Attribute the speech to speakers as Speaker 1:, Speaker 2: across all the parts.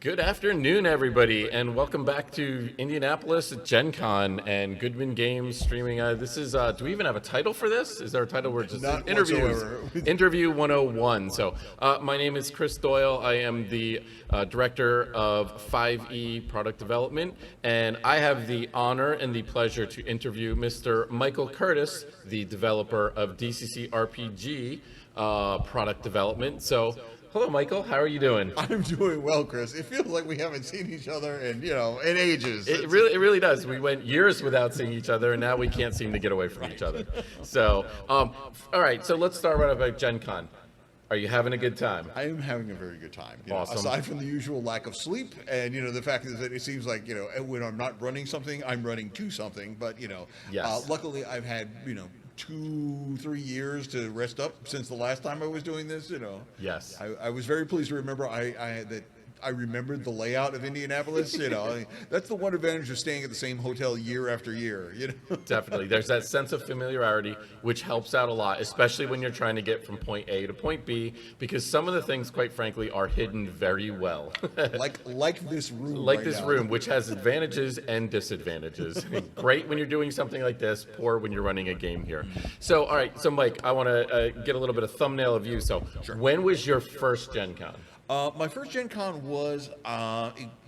Speaker 1: Good afternoon, everybody, and welcome back to Indianapolis at Gen Con and Goodman Games streaming. This is, do we even have a title for this? Is there a title? We're just
Speaker 2: Not
Speaker 1: interviews.
Speaker 2: whatsoever.
Speaker 1: Interview 101. So, my name is Chris Doyle. I am the director of 5E product development, and I have the honor and the pleasure to interview Mr. Michael Curtis, the developer of DCC RPG product development. So, hello, Michael. How are you doing?
Speaker 2: I'm doing well, Chris. It feels like we haven't seen each other in ages.
Speaker 1: It really does. We went years without seeing each other, and now we can't seem to get away from each other. So, all right. So let's start right off at Gen Con. Are you having a good time?
Speaker 2: I am having a very good time.
Speaker 1: Awesome.
Speaker 2: Aside from the usual lack of sleep, and the fact is that it seems like when I'm not running something, I'm running to something. But
Speaker 1: Yes.
Speaker 2: luckily I've had 2-3 years to rest up since the last time I was doing this.
Speaker 1: Yes.
Speaker 2: I was very pleased to remember I remembered the layout of Indianapolis. That's the one advantage of staying at the same hotel year after year.
Speaker 1: Definitely. There's that sense of familiarity, which helps out a lot, especially when you're trying to get from point A to point B, because some of the things, quite frankly, are hidden very well.
Speaker 2: like this room.
Speaker 1: Like
Speaker 2: right
Speaker 1: this
Speaker 2: now.
Speaker 1: room, which has advantages and disadvantages. Great when you're doing something like this, poor when you're running a game here. So, all right. So, Mike, I want to get a little bit of thumbnail of you. So, when was your first Gen Con?
Speaker 2: My first Gen Con was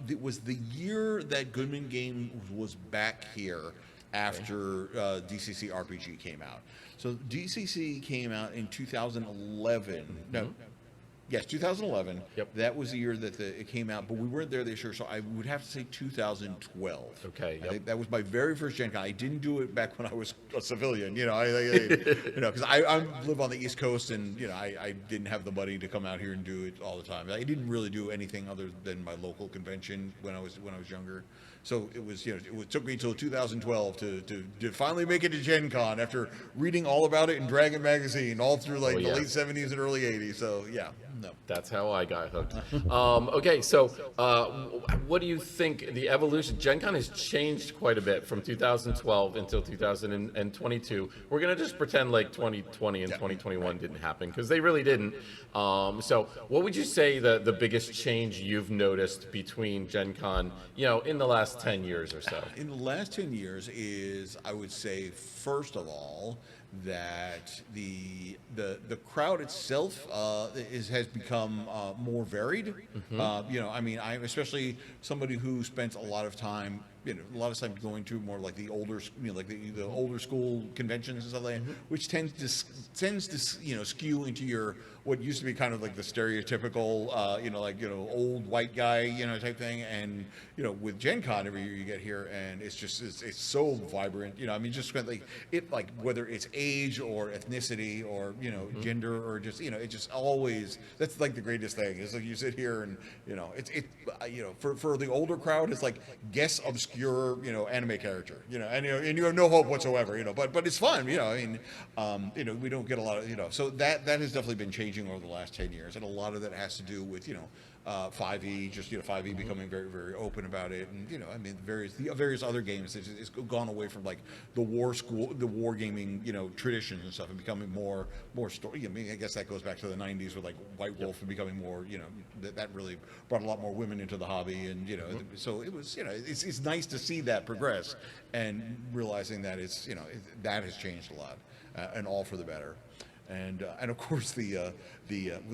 Speaker 2: it was the year that Goodman Games was back here after DCC RPG came out. So DCC came out in 2011. No. Yes, 2011.
Speaker 1: Yep.
Speaker 2: That was the year that it came out, but we weren't there this year, so I would have to say 2012.
Speaker 1: Okay.
Speaker 2: I
Speaker 1: Yep.
Speaker 2: think that was my very first Gen Con. I didn't do it back when I was a civilian. Because I live on the East Coast, and I didn't have the money to come out here and do it all the time. I didn't really do anything other than my local convention when I was younger. So it was, it took me until 2012 to finally make it to Gen Con after reading all about it in Dragon Magazine all through the late 70s and early 80s. So yeah. No.
Speaker 1: That's how I got hooked. Okay, so what do you think the evolution? Gen Con has changed quite a bit from 2012 until 2022. We're going to just pretend like 2020 and 2021 didn't happen, because they really didn't. So what would you say the biggest change you've noticed between Gen Con, in the last 10 years or so?
Speaker 2: In the last 10 years is, I would say, first of all, that the crowd itself has become more varied. I'm especially somebody who spent a lot of time going to more like the older, like the older school conventions and stuff like that, which tends to skew into your what used to be kind of like the stereotypical, old white guy, type thing. And with Gen Con every year you get here, and it's so vibrant. Just like whether it's age or ethnicity or gender or just it just always, that's like the greatest thing. Is like you sit here and for the older crowd, it's like guess obscure anime character, and you have no hope whatsoever, but it's fun. We don't get a lot of so that has definitely been changing over the last 10 years, and a lot of that has to do with 5e, just 5e becoming very, very open about it, and various other games. It's gone away from like the war gaming traditions and stuff, and becoming more story. I guess that goes back to the 90s with like White Wolf and becoming more that really brought a lot more women into the hobby, and so it was it's nice to see that progress and realizing that that has changed a lot, and all for the better. And of course the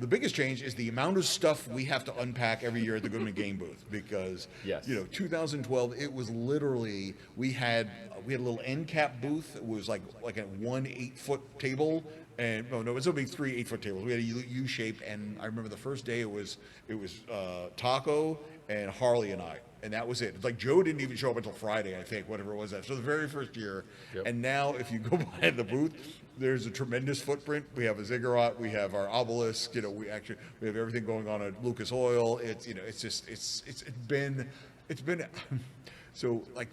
Speaker 2: biggest change is the amount of stuff we have to unpack every year at the Goodman Game booth, because 2012, it was literally we had a little end cap booth. It was like a 1 8-foot table, and it was a big 3 8-foot tables. We had a U shape, and I remember the first day it was Taco and Harley and I. And that was it. Like Joe didn't even show up until Friday, I think, whatever it was. So the very first year. Yep. And now if you go behind the booth, there's a tremendous footprint. We have a ziggurat, we have our obelisk, we have everything going on at Lucas Oil. It's it's been so like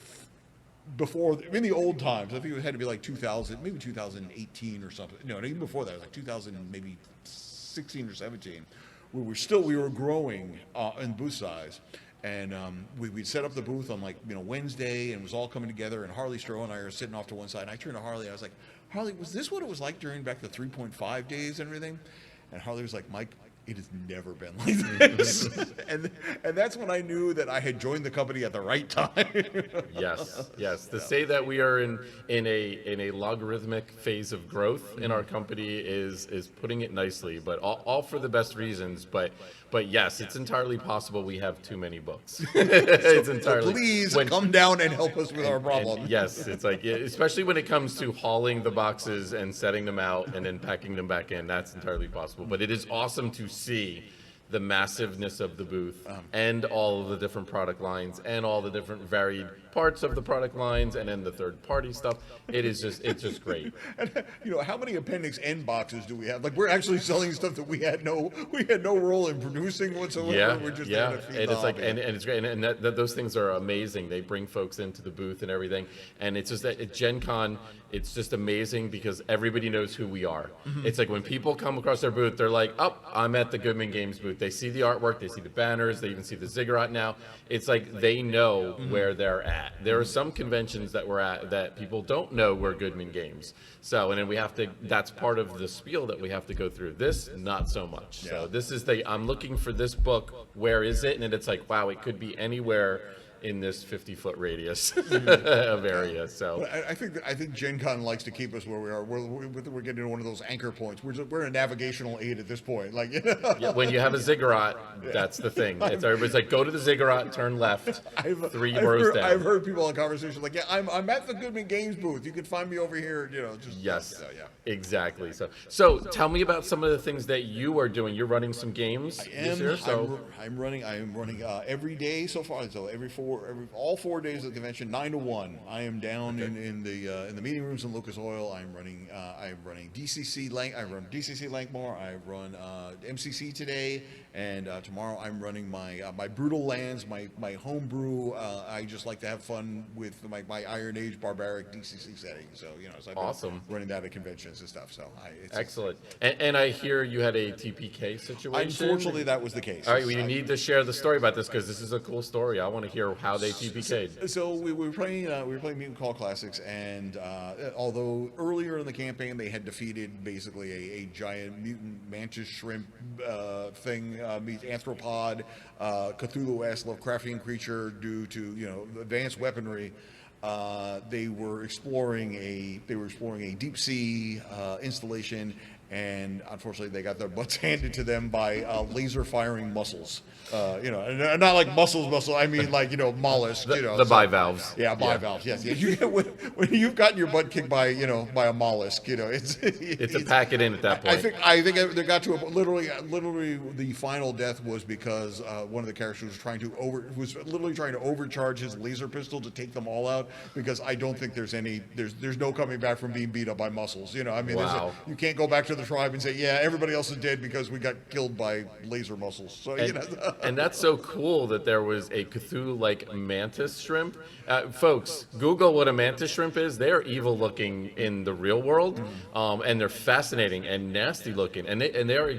Speaker 2: before, in the old times, I think it had to be like 2000, maybe 2018 or something. No, even before that, it was like 2000, maybe 16 or 17. We were growing in booth size. And we'd set up the booth on Wednesday, and it was all coming together, and Harley Stroh and I are sitting off to one side, and I turned to Harley, I was like, Harley, was this what it was like during back the 3.5 days and everything? And Harley was like, Mike, it has never been like this. and that's when I knew that I had joined the company at the right time.
Speaker 1: Yes. To say that we are in a logarithmic phase of growth in our company is putting it nicely, but all for the best reasons. But yes, it's entirely possible we have too many books. It's entirely.
Speaker 2: So please come down and help us with our problem.
Speaker 1: And yes, it's like, especially when it comes to hauling the boxes and setting them out and then packing them back in, that's entirely possible. But it is awesome to see the massiveness of the booth and all of the different product lines and all the different varied parts of the product lines and then the third party stuff. It's just great.
Speaker 2: And, how many Appendix N boxes do we have? Like, we're actually selling stuff that we had no role in producing whatsoever.
Speaker 1: Yeah,
Speaker 2: We're just
Speaker 1: yeah.
Speaker 2: there to feed
Speaker 1: And
Speaker 2: the
Speaker 1: it's like,
Speaker 2: hobby.
Speaker 1: and it's great, and those things are amazing. They bring folks into the booth and everything, and it's just that at Gen Con, it's just amazing because everybody knows who we are. It's like when people come across their booth, they're like, "Oh, I'm at the Goodman Games booth." They see the artwork, they see the banners, they even see the ziggurat now. It's like they know where they're at. There are some conventions that we're at that people don't know we're Goodman Games. So, and then we have to, that's part of the spiel that we have to go through. This, not so much. So this is I'm looking for this book, where is it? And then it's like, wow, it could be anywhere in this 50-foot radius of area. So
Speaker 2: I think Gen Con likes to keep us where we are. We're getting to one of those anchor points. We're a navigational aid at this point. Like,
Speaker 1: yeah, when you have a ziggurat, that's the thing. It's everybody's like, go to the ziggurat, turn left, three rows down.
Speaker 2: I've heard people in conversation like, yeah, I'm at the Goodman Games booth. You can find me over here.
Speaker 1: Yes, exactly. So tell me about some of the things that you are doing. You're running some games this year. So
Speaker 2: I'm running every day so far. So all 4 days of the convention, 9 to 1. I am down in the meeting rooms in Lucas Oil. I'm running DCC I run DCC Lankmore. I run MCC today, and tomorrow I'm running my Brutal Lands, my homebrew. I just like to have fun with my Iron Age barbaric DCC setting. So so I've been running that at conventions and stuff. So it's
Speaker 1: excellent. And I hear you had a TPK situation.
Speaker 2: Unfortunately, that was the case.
Speaker 1: All right, well, you need to share the story about this because this is a cool story. I want to hear how they TPK'd.
Speaker 2: So we were playing Mutant Call Classics, and although earlier in the campaign they had defeated basically a giant mutant mantis shrimp thing, meets arthropod, Cthulhu-esque Lovecraftian creature due to advanced weaponry. They were exploring a deep sea installation, and unfortunately they got their butts handed to them by laser firing mussels. And not like mussels. I mean like mollusks.
Speaker 1: The bivalves.
Speaker 2: Yeah, bivalves. Yes. You get, when you've gotten your butt kicked by by a mollusk, it's
Speaker 1: a pack it in at that point.
Speaker 2: I think they got to literally the final death was because one of the characters was literally trying to overcharge his laser pistol to take them all out, because I don't think there's no coming back from being beat up by mussels.
Speaker 1: Wow.
Speaker 2: You can't go back to the tribe and say, yeah, everybody else is dead because we got killed by laser mussels. So
Speaker 1: and that's so cool that there was a Cthulhu-like mantis shrimp. Folks, Google what a mantis shrimp is. They are evil looking in the real world, and they're fascinating and nasty looking. And they're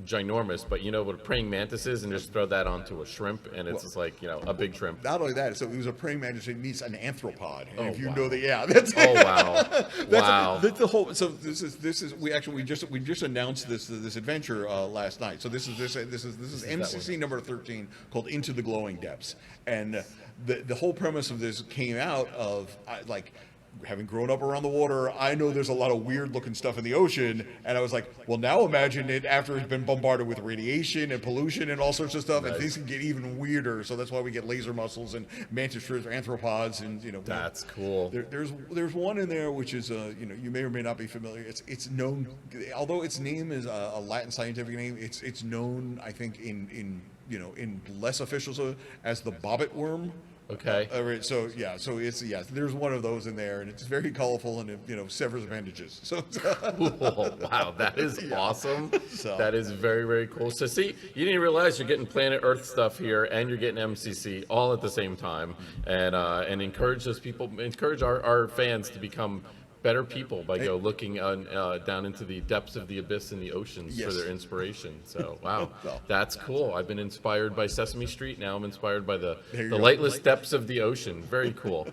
Speaker 1: ginormous. But what a praying mantis is, and just throw that onto a shrimp, and it's just like a big shrimp.
Speaker 2: Not only that, so it was a praying mantis. It meets an arthropod. And if you
Speaker 1: wow.
Speaker 2: know that, that's
Speaker 1: oh wow, wow.
Speaker 2: That's the whole. So this is we just announced this adventure last night. So this is MCC number 13, called Into the Glowing Depths, and the whole premise of this came out of having grown up around the water. I know there's a lot of weird looking stuff in the ocean, and I was like, well, now imagine it after it's been bombarded with radiation and pollution and all sorts of stuff, and things can get even weirder. So that's why we get laser mussels and mantis shrimps, arthropods, and
Speaker 1: That's cool.
Speaker 2: There's one in there which is you may or may not be familiar. It's known, although its name is a Latin scientific name. It's known, I think, in less official as the bobbit worm.
Speaker 1: Okay.
Speaker 2: So it's there's one of those in there, and it's very colorful, and it severs appendages. So
Speaker 1: cool. Wow, that is awesome.
Speaker 2: So.
Speaker 1: That is very, very cool. So see, you didn't realize you're getting Planet Earth stuff here, and you're getting MCC all at the same time, and encourage those people, encourage our fans to become better people by looking down into the depths of the abyss and the oceans for their inspiration. So, wow, that's cool. I've been inspired by Sesame Street. Now I'm inspired by the lightless depths of the ocean. Very cool.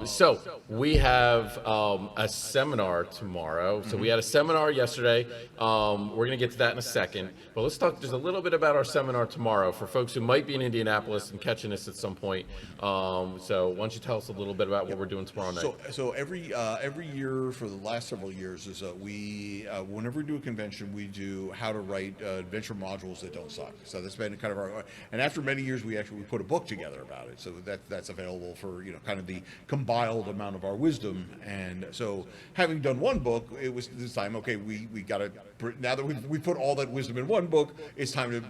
Speaker 1: So we have a seminar tomorrow. So we had a seminar yesterday. We're going to get to that in a second. But let's talk just a little bit about our seminar tomorrow for folks who might be in Indianapolis and catching us at some point. So why don't you tell us a little bit about what we're doing tomorrow night?
Speaker 2: So every year for the last several years is we whenever we do a convention, we do how to write adventure modules that don't suck. So that's been kind of our, and after many years we put a book together about it, so that's available for kind of the compiled amount of our wisdom. And so having done one book, it was this time we got to, now that we put all that wisdom in one book, it's time to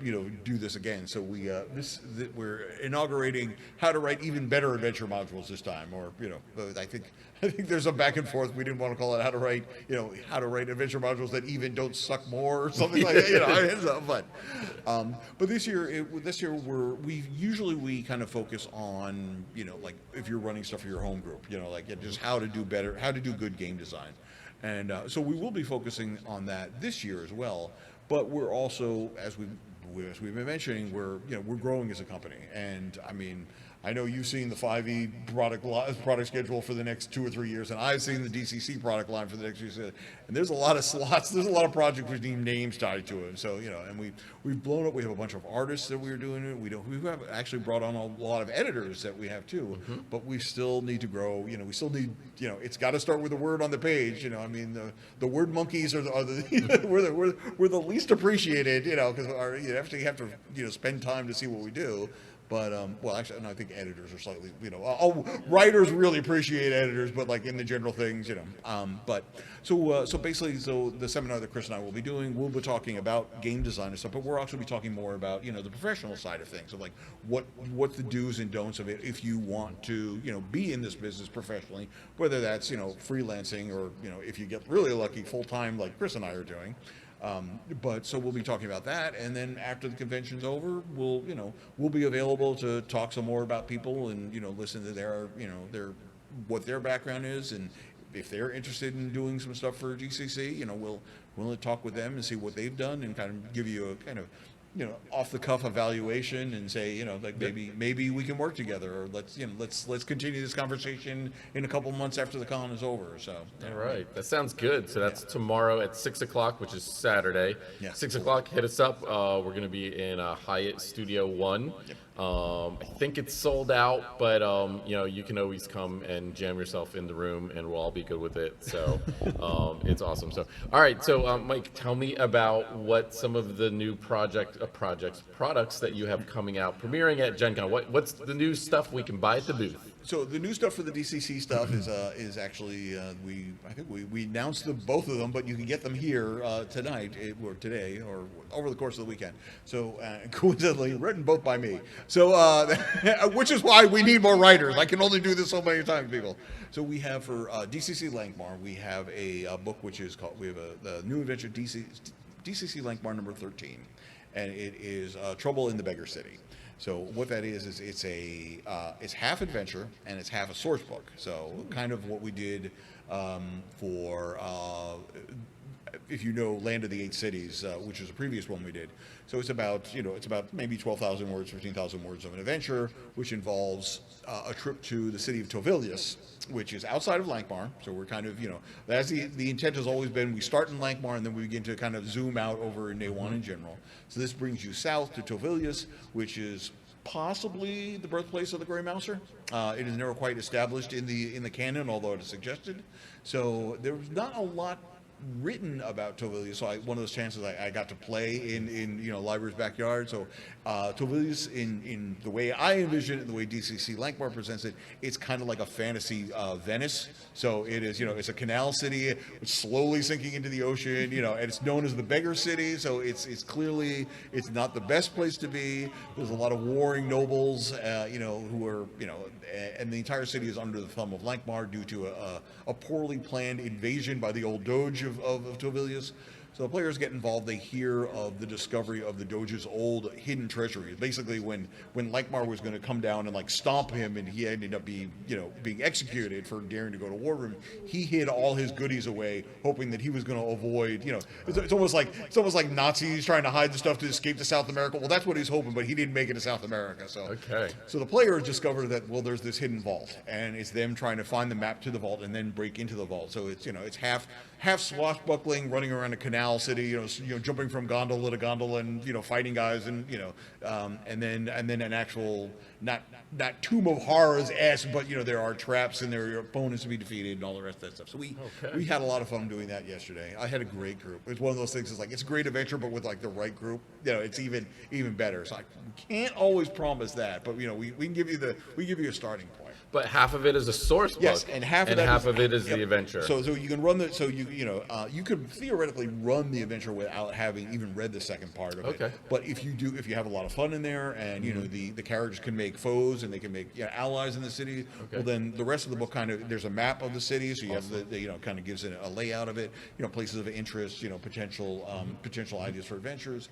Speaker 2: do this again. So we're inaugurating how to write even better adventure modules this time, or I think there's a back and forth. We didn't want to call it how to write adventure modules that even don't suck more or something like that. But this year we usually kind of focus on like if you're running stuff for your home group, just how to do better, how to do good game design, and so we will be focusing on that this year as well. But we're also, as we've been mentioning, we're growing as a company, and I mean, I know you've seen the 5e product schedule for the next 2 or 3 years, and I've seen the DCC product line for the next 2 years. And there's a lot of slots. There's a lot of projects with names tied to it. So and we've blown up. We have a bunch of artists that we're doing it. We have actually brought on a lot of editors that we have too. Mm-hmm. But we still need to grow. We still need. It's got to start with a word on the page. I mean, the word monkeys are we're the least appreciated. Because you actually have to spend time to see what we do. But actually, no, I think editors are slightly, writers really appreciate editors, but like in the general things, But so basically, the seminar that Chris and I will be doing, we'll be talking about game design and stuff, but we'll also be talking more about the professional side of things, of like what the do's and don'ts of it if you want to be in this business professionally, whether that's freelancing or if you get really lucky full time like Chris and I are doing. But so we'll be talking about that, and then after the convention's over, we'll be available to talk some more about people and listen to their what their background is, and if they're interested in doing some stuff for GCC, we'll talk with them and see what they've done and kind of give you a kind of off the cuff evaluation and say, like maybe we can work together, or let's continue this conversation in a couple months after the con is over. So
Speaker 1: all right, that sounds good. So that's tomorrow at 6 o'clock, which is Saturday. Yeah. 6 o'clock. Hit us up. We're going to be in Hyatt Studio 1. Yep. I think it's sold out, but you can always come and jam yourself in the room, and we'll all be good with it. So it's awesome. So all right, so Mike, tell me about what some of the new products that you have coming out, premiering at Gen Con. What's the new stuff we can buy at the booth?
Speaker 2: So the new stuff for the DCC stuff is actually I think we announced both of them, but you can get them here tonight or today or over the course of the weekend. So coincidentally, written both by me. So which is why we need more writers. I can only do this so many times, people. So we have for DCC Lankmar, we have a book which is called, we have the new adventure DCC Lankmar number 13, and it is Trouble in the Beggar City. So what that is it's half adventure and it's half a source book. So kind of what we did for if Land of the Eight Cities, which is a previous one we did. So it's about maybe 12,000 words, 15,000 words of an adventure, which involves a trip to the city of Tovilius, which is outside of Lankmar. So we're kind of that's the intent has always been, we start in Lankmar and then we begin to kind of zoom out over in Naywan in general. So this brings you south to Tovilius, which is possibly the birthplace of the Grey Mouser. It is never quite established in the canon, although it is suggested. So there's not a lot written about Tovilius, so one of those chances I got to play in library's backyard. So Tovilius, in the way I envision it, the way DCC Lankmar presents it, it's kind of like a fantasy Venice. So it is, it's a canal city, it's slowly sinking into the ocean, and it's known as the Beggar City. So it's clearly, it's not the best place to be. There's a lot of warring nobles, who are, and the entire city is under the thumb of Lankmar due to a poorly planned invasion by the old Doge of Tovilius. So the players get involved. They hear of the discovery of the Doge's old hidden treasury. Basically, when Lankmar was going to come down and like stomp him, and he ended up being executed for daring to go to War Room, he hid all his goodies away, hoping that he was going to avoid. It's almost like Nazis trying to hide the stuff to escape to South America. Well, that's what he's hoping, but he didn't make it to South America. So So the players discover that there's this hidden vault, and it's them trying to find the map to the vault and then break into the vault. So it's half swashbuckling, running around a canal city, jumping from gondola to gondola, and fighting guys, and and then an actual not Tomb of Horrors but there are traps and there are opponents to be defeated and all the rest of that stuff. So we had a lot of fun doing that yesterday. I had a great group. It's one of those things. It's a great adventure, but with like the right group, it's even better. So I can't always promise that, but we can give you a starting point.
Speaker 1: But half of it is a source book,
Speaker 2: yes, and half of
Speaker 1: it is the adventure.
Speaker 2: So you can run you could theoretically run the adventure without having even read the second part of it. But if you have a lot of fun in there, and the characters can make foes and they can make allies in the city, well then the rest of the book there's a map of the city, so you have the kind of gives it a layout of it, places of interest, potential ideas for adventures.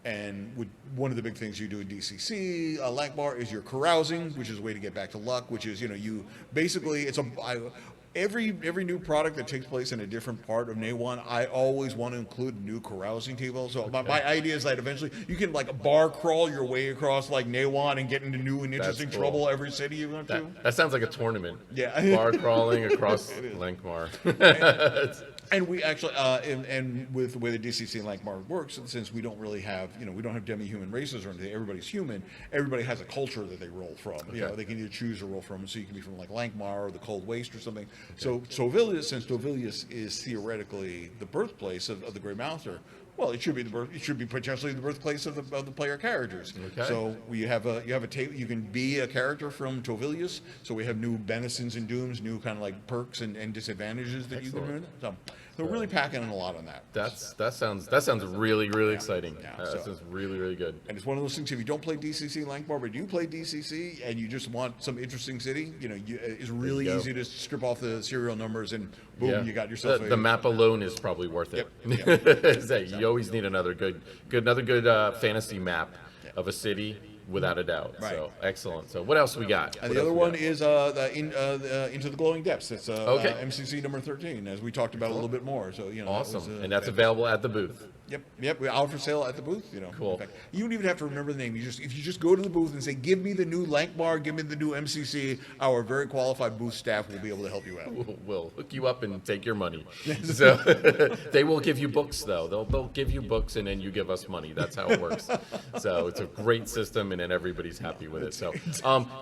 Speaker 2: And one of the big things you do in DCC, Lankmar, is your carousing, which is a way to get back to luck, which is, you basically, every new product that takes place in a different part of Naywan, I always want to include a new carousing table. So my idea is that eventually you can bar crawl your way across Naywan and get into new and interesting trouble every city you go to.
Speaker 1: That sounds like a tournament.
Speaker 2: Yeah.
Speaker 1: Bar crawling across Lankmar.
Speaker 2: And we actually, and with the way the DCC and Lankmar works, since we don't really have, we don't have demi-human races or anything, everybody's human, everybody has a culture that they roll from. They can either choose to roll from, so you can be from Lankmar or the Cold Waste or something. So since Tovilius is theoretically the birthplace of the Grey Mouther, well, it should be potentially the birthplace of the player characters. So you have a table. You can be a character from Tovilius. So we have new benefits and dooms, new kind of perks and disadvantages that you can do. So they're really packing in a lot on that.
Speaker 1: That sounds really exciting. That sounds really good.
Speaker 2: And it's one of those things. If you don't play DCC Lankmar, but you play DCC and you just want some interesting city, it's really easy to strip off the serial numbers and boom, you got yourself.
Speaker 1: The map alone is probably worth it. You always need another good fantasy map of a city, without a doubt.
Speaker 2: Right.
Speaker 1: So excellent. So what else we got?
Speaker 2: And the other one is Into the Glowing Depths. It's MCC number 13, as we talked about a little bit more. So
Speaker 1: awesome. And that's available at the booth.
Speaker 2: Yep. We're out for sale at the booth.
Speaker 1: Cool.
Speaker 2: In fact, you don't even have to remember the name. If you just go to the booth and say, "Give me the new Lankmar, give me the new MCC," our very qualified booth staff will be able to help you out.
Speaker 1: We'll hook you up and take your money. So they will give you books, though. They'll give you books, and then you give us money. That's how it works. So it's a great system, and then everybody's happy with it. So,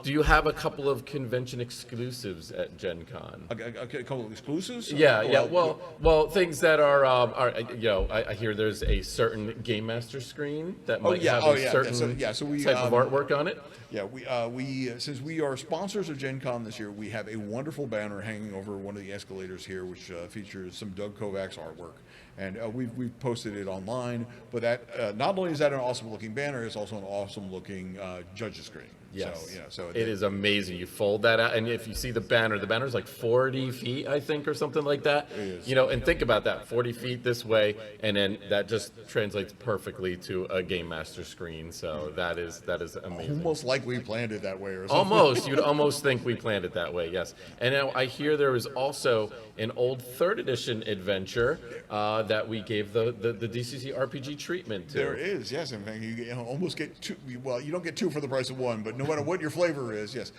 Speaker 1: do you have a couple of convention exclusives at Gen Con?
Speaker 2: A couple of exclusives?
Speaker 1: Yeah. Well, things that are I hear there's a certain Game Master screen that might have a certain type of artwork on it.
Speaker 2: Yeah, we since we are sponsors of Gen Con this year, we have a wonderful banner hanging over one of the escalators here, which features some Doug Kovacs artwork. And we've posted it online, but that not only is that an awesome looking banner, it's also an awesome looking judges screen.
Speaker 1: Yes.
Speaker 2: So
Speaker 1: it is amazing. You fold that out, and if you see the banner's like 40 feet, I think, or something like that.
Speaker 2: It is.
Speaker 1: And think about that, 40 feet this way, and then that just translates perfectly to a Game Master screen. So that is amazing.
Speaker 2: Almost like we planned it that way, or something.
Speaker 1: Almost. You'd almost think we planned it that way. Yes. And now I hear there is also an old 3rd edition adventure that we gave the DCC RPG treatment to.
Speaker 2: There is, yes. In fact, you almost get two. Well, you don't get two for the price of one, but no matter what your flavor is, yes.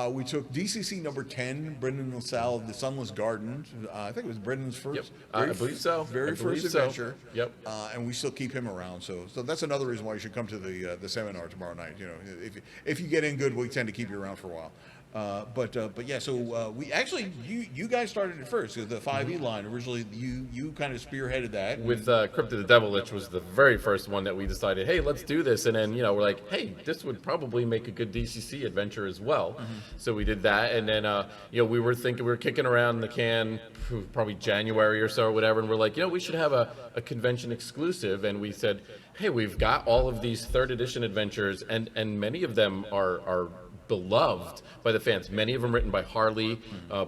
Speaker 2: We took DCC number 10, Brendan LaSalle, The Sunless Garden. I think it was Brendan's first.
Speaker 1: Yep. I believe so.
Speaker 2: Very first adventure.
Speaker 1: Yep.
Speaker 2: And we still keep him around. So that's another reason why you should come to the seminar tomorrow night. If you get in good, we tend to keep you around for a while. But yeah, so we actually, you guys started it first, the 5e line. Originally, you kind of spearheaded that.
Speaker 1: With Crypt of the Devilich was the very first one that we decided, hey, let's do this. And then, we're like, hey, this would probably make a good DCC adventure as well. So we did that. And then, we were kicking around the can probably January or so or whatever. And we're like, we should have a convention exclusive. And we said, hey, we've got all of these 3rd edition adventures, and many of them are beloved by the fans. Many of them written by Harley.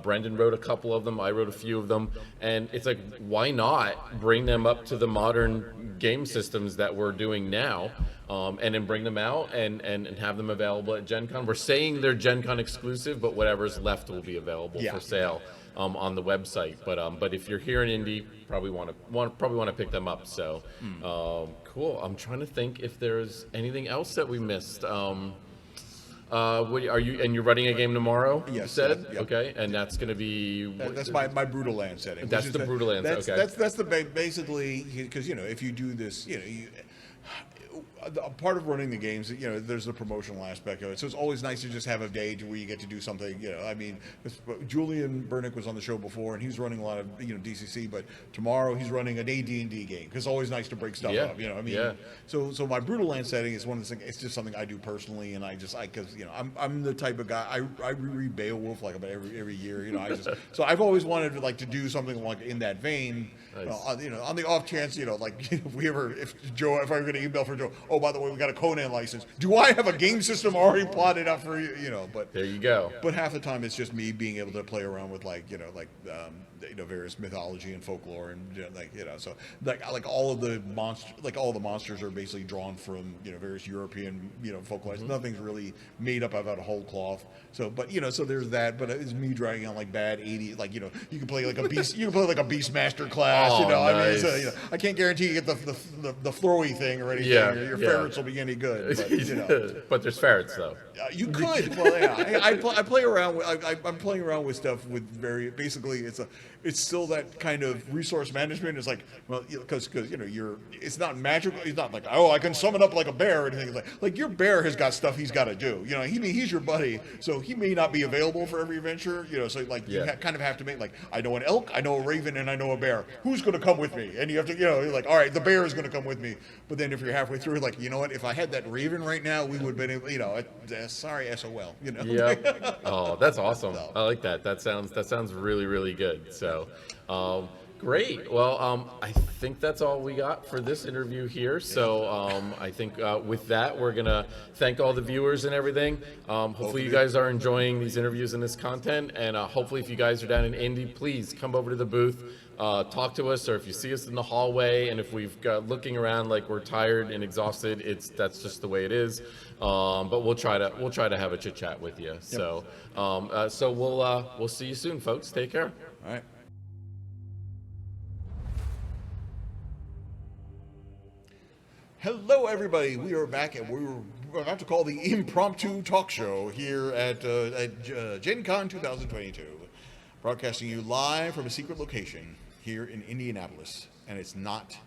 Speaker 1: Brendan wrote a couple of them. I wrote a few of them. And it's like, why not bring them up to the modern game systems that we're doing now, and then bring them out and have them available at Gen Con. We're saying they're Gen Con exclusive, but whatever's left will be available for sale on the website. But if you're here in Indy, probably want to pick them up. So cool. I'm trying to think if there's anything else that we missed. What are you? And you're running a game tomorrow?
Speaker 2: Yes.
Speaker 1: You said?
Speaker 2: Yep.
Speaker 1: Okay, and that's going to be.
Speaker 2: That's my Brutal Land setting.
Speaker 1: That's the Brutal Land.
Speaker 2: That's,
Speaker 1: okay.
Speaker 2: That's the basically, because if you do this, a part of running the games, there's the promotional aspect of it. So it's always nice to just have a day where you get to do something. I mean, Julian Bernick was on the show before, and he's running a lot of DCC. But tomorrow he's running an AD&D game because it's always nice to break stuff up. So my Brutal Land setting is one of the things. It's just something I do personally, and because I'm the type of guy I reread Beowulf like about every year. So I've always wanted to do something like in that vein.
Speaker 1: Nice.
Speaker 2: On the off chance, if I were going to email for Joe, oh, by the way, we got a Conan license. Do I have a game system already plotted out for you? But
Speaker 1: there you go.
Speaker 2: But half the time, it's just me being able to play around with various mythology and folklore and so all the monsters are basically drawn from various European folklore.
Speaker 1: Mm-hmm.
Speaker 2: Nothing's really made up out of whole cloth. So so there's that. But it's me dragging on bad 80 you can play like a beast. You can play like a Beastmaster class.
Speaker 1: Oh,
Speaker 2: nice.
Speaker 1: I mean,
Speaker 2: I can't guarantee you get the throwy thing or anything.
Speaker 1: Yeah,
Speaker 2: Your ferrets will be any good. But,
Speaker 1: but there's ferrets though.
Speaker 2: you could. Well, yeah. I play around. I'm playing around with stuff with basically it's still that kind of resource management. It's because it's not magical. It's not like, oh, I can summon up like a bear or anything. It's like your bear has got stuff he's got to do. He's your buddy, so he may not be available for every adventure. So you kind of have to make I know an elk, I know a raven, and I know a bear. Who's going to come with me? And you have to you're like, all right, the bear is going to come with me. But then if you're halfway through, you know what? If I had that raven right now, we would have been able. Sorry, SOL.
Speaker 1: Yeah. Oh, that's awesome. I like that. That sounds really, really good. So, great. Well, I think that's all we got for this interview here. So, I think with that, we're gonna thank all the viewers and everything. Hopefully, you guys are enjoying these interviews and this content. And hopefully, if you guys are down in Indy, please come over to the booth. Talk to us, or if you see us in the hallway, and if we've got looking around like we're tired and exhausted, that's just the way it is. But we'll try to have a chit chat with you. Yep. So we'll see you soon, folks. Take care.
Speaker 2: All right. Hello, everybody. We are back, and we're about to call the impromptu talk show here at Gen Con 2022, broadcasting you live from a secret location here in Indianapolis, and it's not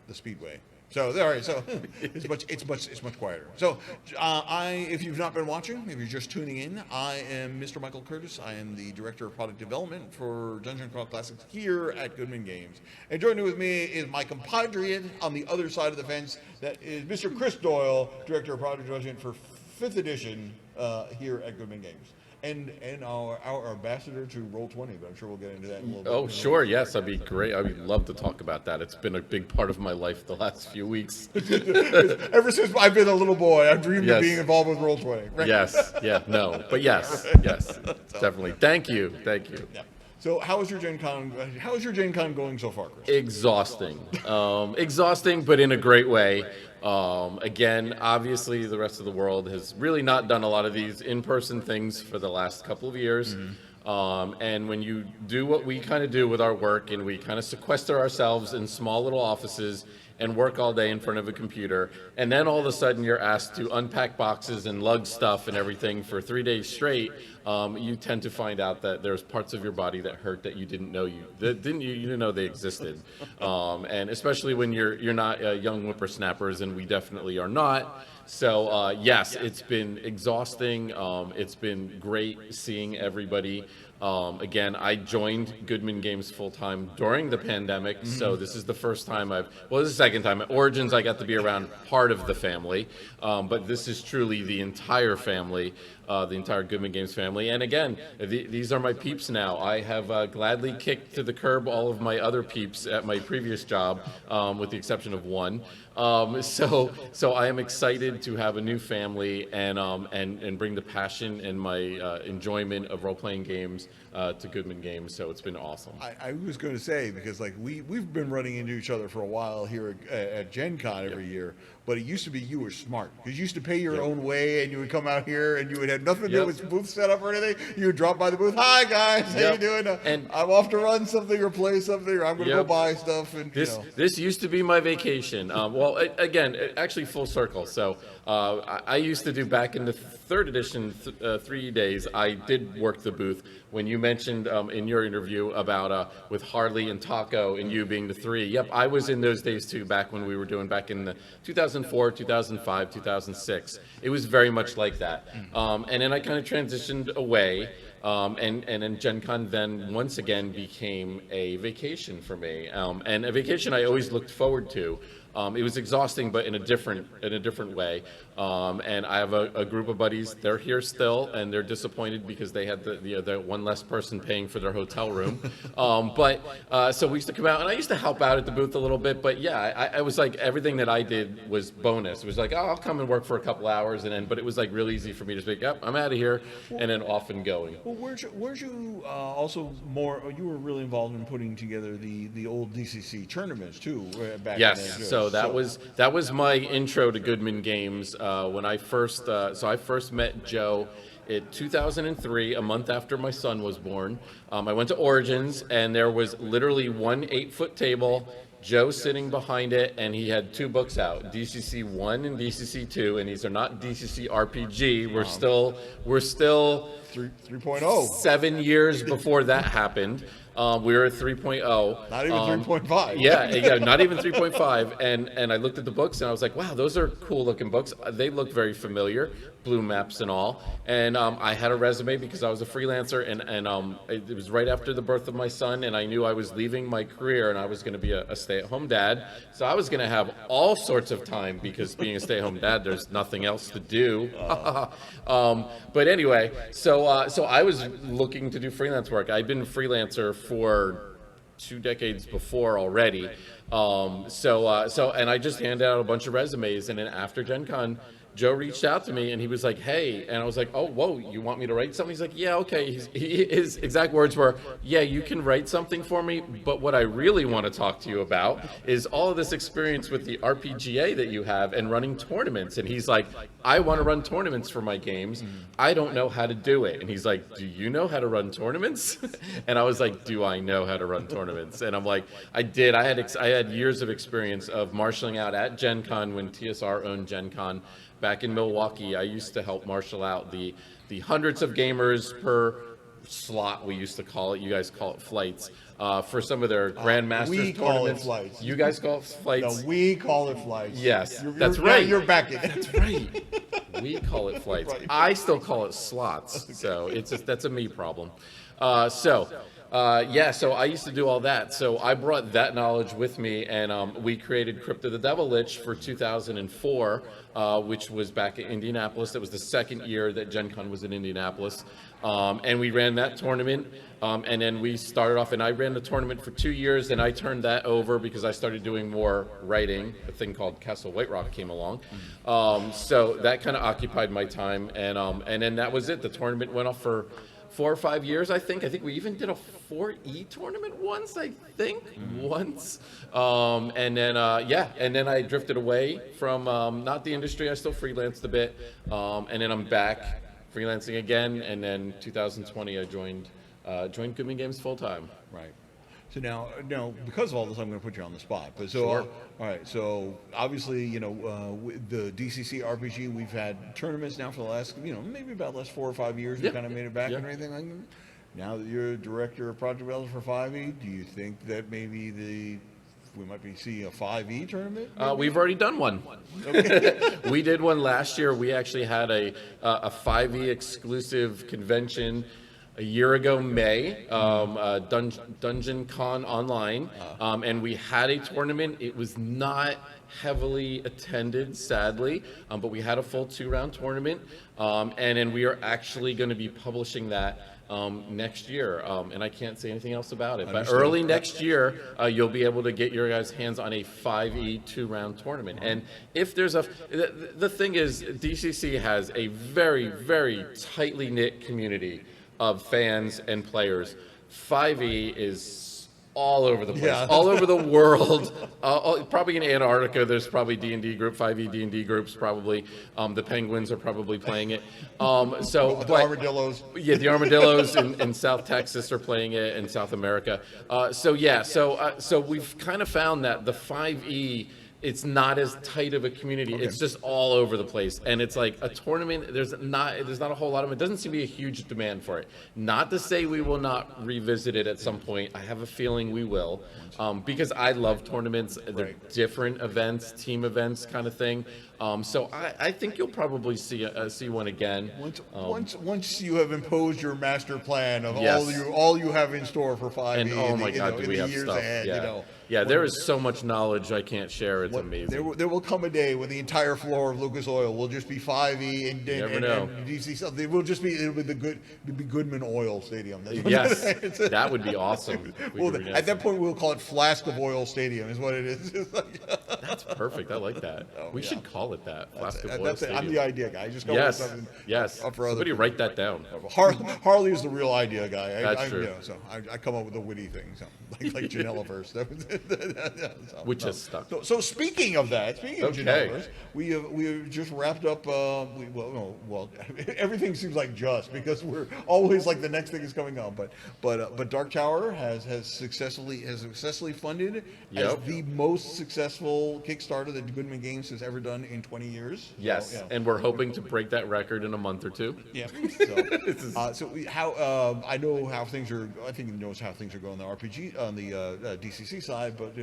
Speaker 2: the Speedway. So, all right. So, it's much quieter. So, if you've not been watching, if you're just tuning in, I am Mr. Michael Curtis. I am the director of product development for Dungeon Crawl Classics here at Goodman Games. And joining with me is my compatriot on the other side of the fence. That is Mr. Chris Doyle, director of product development for 5th edition here at Goodman Games. And our ambassador to Roll20, but I'm sure we'll get into that in a little bit.
Speaker 1: Oh, sure, yes, that'd be great. I would love to talk about that. It's been a big part of my life the last few weeks.
Speaker 2: Ever since I've been a little boy, I've dreamed of being involved with Roll20. Right?
Speaker 1: Yes, yes, definitely. Thank you.
Speaker 2: Yeah. So how is your Gen Con going so far, Chris?
Speaker 1: Exhausting, but in a great way. Again, obviously, the rest of the world has really not done a lot of these in-person things for the last couple of years. Mm-hmm. And when you do what we kind of do with our work, and we kind of sequester ourselves in small little offices and work all day in front of a computer, and then all of a sudden you're asked to unpack boxes and lug stuff and everything for 3 days straight, you tend to find out that there's parts of your body that hurt that you didn't know you didn't know they existed, and especially when you're not young whippersnappers, and we definitely are not. So yes, it's been exhausting. It's been great seeing everybody. Again, I joined Goodman Games full-time during the pandemic, so this is the first time this is the second time. At Origins, I got to be around part of the family, but this is truly the entire family, the entire Goodman Games family. And again, these are my peeps now. I have gladly kicked to the curb all of my other peeps at my previous job, with the exception of one. So I am excited excited to have a new family and bring the passion and my enjoyment of role-playing games to Goodman Games. So it's been awesome.
Speaker 2: I was going to say, because like we've been running into each other for a while here at Gen Con every year, but it used to be you were smart because you used to pay your own way and you would come out here and you would have nothing to do with booth setup or anything. You would drop by the booth. Hi guys, how you doing?
Speaker 1: And
Speaker 2: I'm off to run something or play something, or I'm going to go buy stuff. And
Speaker 1: this used to be my vacation. Well, again, actually full circle. So I used to do back in the third edition, 3 days. I did work the booth. When you mentioned in your interview about with Harley and Taco and you being the 3, yep, I was in those days too. Back when we were doing back in the 2004, 2005, 2006, it was very much like that. And then I kind of transitioned away. And then Gen Con then once again became a vacation for me, and a vacation I always looked forward to. It was exhausting, but in a different way. And I have a group of buddies. They're here still, and they're disappointed because they had the one less person paying for their hotel room. So we used to come out, and I used to help out at the booth a little bit. But yeah, I was like, everything that I did was bonus. It was like, oh, I'll come and work for a couple hours, but it was like real easy for me to just be, yep, I'm out of here, and then off and going.
Speaker 2: Well, weren't you also more? You were really involved in putting together the old DCC tournaments too, back
Speaker 1: yes.
Speaker 2: in the day.
Speaker 1: So that was my intro to Goodman Games when I first I first met Joe in 2003, a month after my son was born. I went to Origins, and there was literally one 8-foot table, Joe sitting behind it, and he had 2 books out, DCC 1 and DCC 2, and these are not DCC RPG. We're still
Speaker 2: 3.0.
Speaker 1: 7 years before that happened. We were at 3.0.
Speaker 2: Not even 3.5.
Speaker 1: Yeah, not even 3.5. And I looked at the books and I was like, wow, those are cool looking books. They look very familiar, blue maps and all. And I had a resume because I was a freelancer, and it was right after the birth of my son, and I knew I was leaving my career and I was going to be a stay-at-home dad. So I was going to have all sorts of time because being a stay-at-home dad, there's nothing else to do. But anyway, so I was looking to do freelance work. I'd been a freelancer for 2 decades before already. And I just handed out a bunch of resumes, and then after Gen Con, Joe reached out to me and he was like, hey, and I was like, oh, whoa, you want me to write something? He's like, yeah, okay. His exact words were, yeah, you can write something for me, but what I really want to talk to you about is all of this experience with the RPGA that you have and running tournaments. And he's like, I want to run tournaments for my games. I don't know how to do it. And he's like, do you know how to run tournaments? And I was like, do I know how to run tournaments? And I'm like, I did. I had years of experience of marshalling out at Gen Con when TSR owned Gen Con. Back in Milwaukee, I used to help marshal out the hundreds of gamers per slot, we used to call it. You guys call it flights. For some of their Grandmasters
Speaker 2: we
Speaker 1: tournaments.
Speaker 2: Call it flights.
Speaker 1: You guys call it flights?
Speaker 2: No, we call it flights.
Speaker 1: Yes,
Speaker 2: that's right. You're backing.
Speaker 1: That's right. We call it flights. Right. I still call it slots. Okay. So that's a me problem. So I used to do all that. So I brought that knowledge with me, and we created Crypt of the Devil Lich for 2004, which was back in Indianapolis. That was the second year that Gen Con was in Indianapolis. And we ran that tournament, and then we started off, and I ran the tournament for 2 years, and I turned that over because I started doing more writing. A thing called Castle White Rock came along. So that kind of occupied my time, and then that was it. The tournament went off for 4 or 5 years, I think. I think we even did a 4E tournament once, and then I drifted away from not the industry. I still freelanced a bit, and then I'm back freelancing again, and then 2020 I joined Goodman Games full time.
Speaker 2: Right. So now, because of all this, I'm going to put you on the spot. But so,
Speaker 1: sure.
Speaker 2: All right. So obviously, with the DCC RPG, we've had tournaments now for the last, maybe about the last 4 or 5 years. We kind of made it back and everything like that. Now that you're a director of project development for 5e, do you think that maybe we might be seeing a 5e tournament?
Speaker 1: We've already done one. Okay. We did one last year. We actually had a 5e exclusive convention. a year ago, May, Dungeon Con Online, and we had a tournament. It was not heavily attended, sadly, but we had a full 2-round tournament, and then we are actually going to be publishing that next year, and I can't say anything else about it. But early next year, you'll be able to get your guys' hands on a 5e 2-round tournament. And if there's the thing is, DCC has a very, very tightly knit community of fans and players. 5e is all over the place, all over the world. Probably in Antarctica, there's probably D&D group, 5e D&D groups probably. The Penguins are probably playing it.
Speaker 2: The armadillos.
Speaker 1: Yeah, the armadillos in South Texas are playing it, in South America. So we've kind of found that the 5e, it's not as tight of a community. Okay. It's just all over the place, and it's like a tournament. There's not a whole lot of it. Doesn't seem to be a huge demand for it. Not to say we will not revisit it at some point. I have a feeling we will, because I love tournaments. They're different events, team events, kind of thing. So I think you'll probably see one again.
Speaker 2: Once you have imposed your master plan of all you have in store for 5e,
Speaker 1: and oh my God, do we have stuff? Ahead, Yeah, there is so much knowledge I can't share. It's amazing.
Speaker 2: There will come a day when the entire floor of Lucas Oil will just be 5e and DC stuff. It'll be Goodman Oil Stadium.
Speaker 1: Yes, that would be awesome.
Speaker 2: At that point, we'll call it Flask of Oil Stadium, is what it is.
Speaker 1: That's perfect. I like that. We should call it that. Flask of Oil Stadium.
Speaker 2: I'm the idea guy. Just go with something.
Speaker 1: Yes. Somebody write that down.
Speaker 2: Harley is the real idea guy.
Speaker 1: That's true.
Speaker 2: So I come up with a witty thing, like Janella-verse.
Speaker 1: Which is stuck.
Speaker 2: So speaking of Janella-verse, we have just wrapped up. Everything seems like because we're always like the next thing is coming on. But Dark Tower has successfully funded as the most successful Kickstarter that Goodman Games has ever done in 20 years.
Speaker 1: Yes, and we're hoping to break that record in a month or two.
Speaker 2: Yeah. I know how things are. I think he knows how things are going on the RPG on the DCC side, but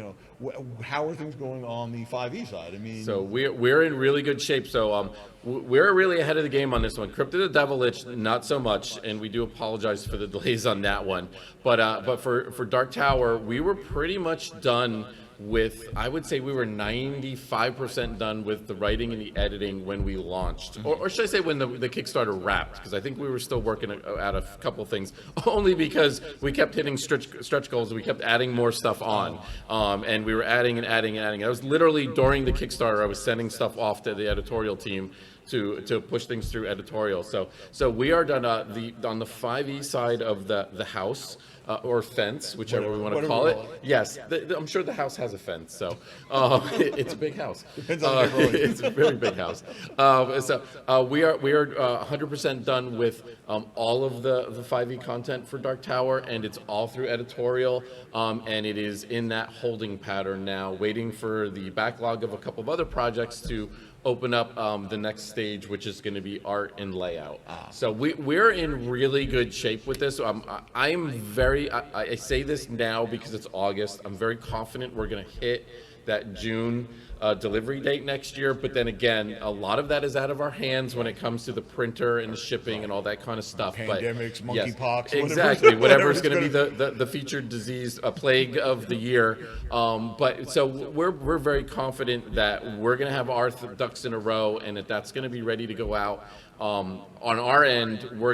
Speaker 2: how are things going on the 5e side? I mean,
Speaker 1: so we're in really good shape. So we're really ahead of the game on this one. Crypt of the Devilish, not so much, and we do apologize for the delays on that one. But for Dark Tower, we were pretty much done with, I would say we were 95% done with the writing and the editing when we launched. Or should I say when the Kickstarter wrapped, because I think we were still working out a couple things, only because we kept hitting stretch goals and we kept adding more stuff on. And we were adding and adding and adding. I was literally, during the Kickstarter, I was sending stuff off to the editorial team to push things through editorial. So we are done on the 5e side of the house. Or fence, whichever we want to call it. Yes, I'm sure the house has a fence, so it's a big house.
Speaker 2: Depends on the neighborhood.
Speaker 1: It's a very big house. We are 100% done with all of the 5e content for Dark Tower, and it's all through editorial, and it is in that holding pattern now, waiting for the backlog of a couple of other projects to open up the next stage, which is going to be art and layout. So we're in really good shape with this. I say this now because it's August. I'm very confident we're going to hit that June delivery date next year, but then again, a lot of that is out of our hands when it comes to the printer and the shipping and all that kind of stuff.
Speaker 2: Pandemics, monkeypox,
Speaker 1: exactly, whatever's going to be the featured disease, plague of the year. But so we're very confident that we're going to have our ducks in a row, and that's going to be ready to go out. On our end, we're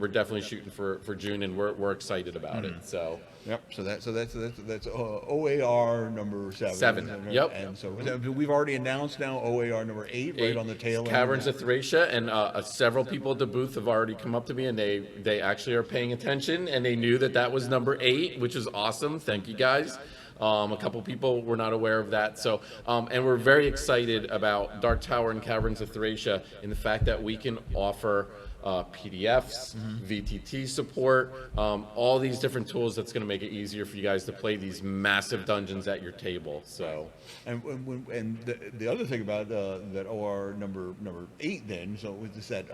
Speaker 1: definitely shooting for June, and we're excited about it. So.
Speaker 2: Yep. So that's OAR number 7.
Speaker 1: Yep.
Speaker 2: And so we've already announced now OAR number 8 right on the tail end.
Speaker 1: Caverns of Thracia, and several people at the booth have already come up to me, and they actually are paying attention, and they knew that was number 8, which is awesome. Thank you guys. A couple people were not aware of that. So, and we're very excited about Dark Tower and Caverns of Thracia in the fact that we can offer PDFs, VTT support, all these different tools that's going to make it easier for you guys to play these massive dungeons at your table. So,
Speaker 2: and the other thing about that OR number 8 then, so is that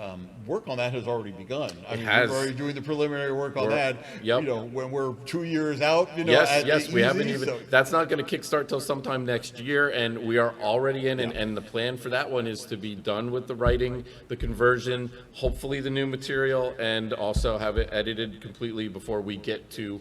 Speaker 2: work on that has already begun. We're already doing the preliminary work on that.
Speaker 1: Yep.
Speaker 2: When we're 2 years out.
Speaker 1: Yes, we haven't even. So. That's not going to kickstart till sometime next year, and we are already in. And the plan for that one is to be done with the writing, the conversion, hopefully hopefully the new material, and also have it edited completely before we get to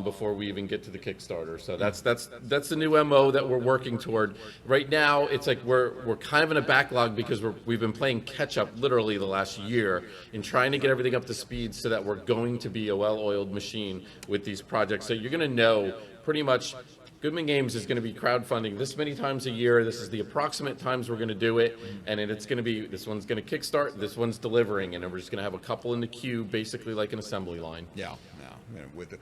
Speaker 1: before we even get to the Kickstarter. So that's the new MO that we're working toward. Right now, it's like we're kind of in a backlog because we've been playing catch up literally the last year in trying to get everything up to speed so that we're going to be a well-oiled machine with these projects. So you're going to know pretty much Goodman Games is going to be crowdfunding this many times a year. This is the approximate times we're going to do it, and it's going to be, this one's going to kickstart, this one's delivering, and then we're just going to have a couple in the queue, basically like an assembly line.
Speaker 2: Yeah, yeah. With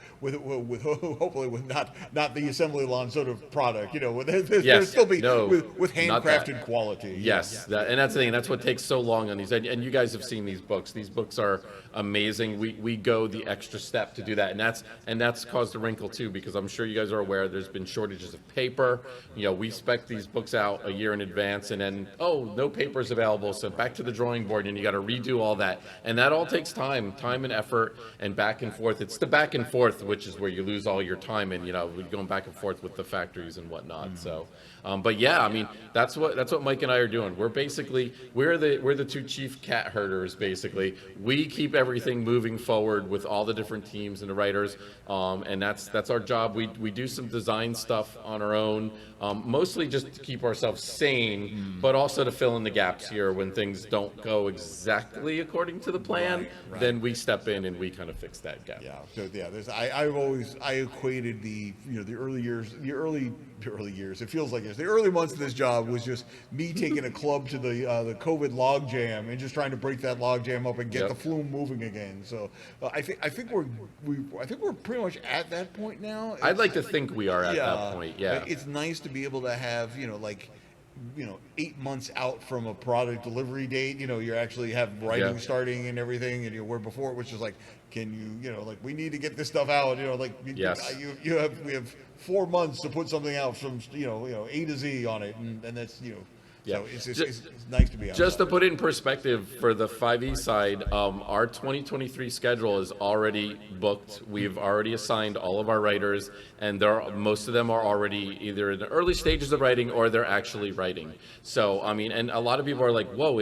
Speaker 2: hopefully with not the assembly line sort of product, there'll still be with handcrafted quality.
Speaker 1: Yes, and that's the thing. That's what takes so long on these. And you guys have seen these books. These books are amazing. We go the extra step to do that, and that's caused a wrinkle too, because I'm sure you guys are aware there's been shortages of paper. We spec these books out a year in advance, and then no paper's available, so back to the drawing board, and you got to redo all that, and that all takes time and effort, and back and forth. It's the back and forth which is where you lose all your time, and we're going back and forth with the factories and whatnot. So but yeah, I mean, that's what Mike and I are doing. We're the two chief cat herders. Basically, we keep everything moving forward with all the different teams and the writers, and that's our job. We do some design stuff on our own, mostly just to keep ourselves sane, but also to fill in the gaps here when things don't go exactly according to the plan.
Speaker 2: Right.
Speaker 1: Then we step in and we kind of fix that gap.
Speaker 2: Yeah. So yeah, I equated the early years. It feels like the early months of this job was just me taking a club to the COVID log jam and just trying to break that log jam up and get the flume moving again. So I think we're pretty much at that point now.
Speaker 1: I'd like to think we are at that point. Yeah,
Speaker 2: it's nice to be able to have 8 months out from a product delivery date. You actually have writing starting and everything, and where before it was just like, can you we need to get this stuff out.
Speaker 1: Yes.
Speaker 2: We have 4 months to put something out from A to Z on it, and that's
Speaker 1: Yeah.
Speaker 2: So it's nice to be on
Speaker 1: just to put it in perspective for the 5e side, our 2023 schedule is already booked. We've already assigned all of our writers, and most of them are already either in the early stages of writing or they're actually writing. So I mean, and a lot of people are like, "Whoa,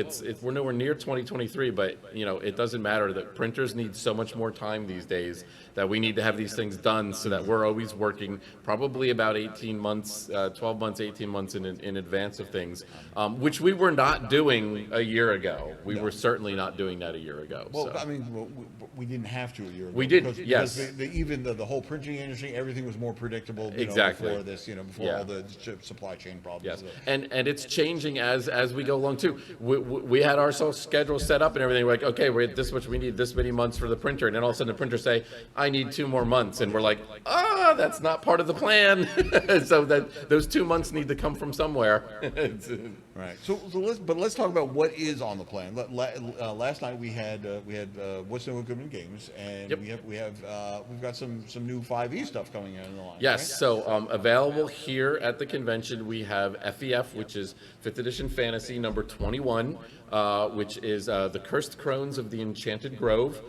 Speaker 1: we're nowhere near 2023," but it doesn't matter. That printers need so much more time these days that we need to have these things done so that we're always working probably about 18 months, 12 months, 18 months in advance of things. Which we were not doing a year ago. We were certainly not doing that a year ago.
Speaker 2: Well,
Speaker 1: so.
Speaker 2: I mean, we didn't have to a year ago.
Speaker 1: We did,
Speaker 2: because
Speaker 1: yes.
Speaker 2: Even the whole printing industry, everything was more predictable.
Speaker 1: Exactly.
Speaker 2: Before this, before all the supply chain problems.
Speaker 1: Yes, and it's changing as we go along too. We had our schedule set up and everything. We're like, okay, we're at this much. We need this many months for the printer, and then all of a sudden the printer say, I need 2 more months, and we're like, that's not part of the plan. So that those 2 months need to come from somewhere.
Speaker 2: Right. So let's talk about what is on the plan. Last night we had what's new with Goodman Games, and we've got some new 5e stuff coming in the line.
Speaker 1: Yes.
Speaker 2: Right?
Speaker 1: So available here at the convention, we have FEF, which is 5th edition fantasy number 21, which is the Cursed Crones of the Enchanted Grove.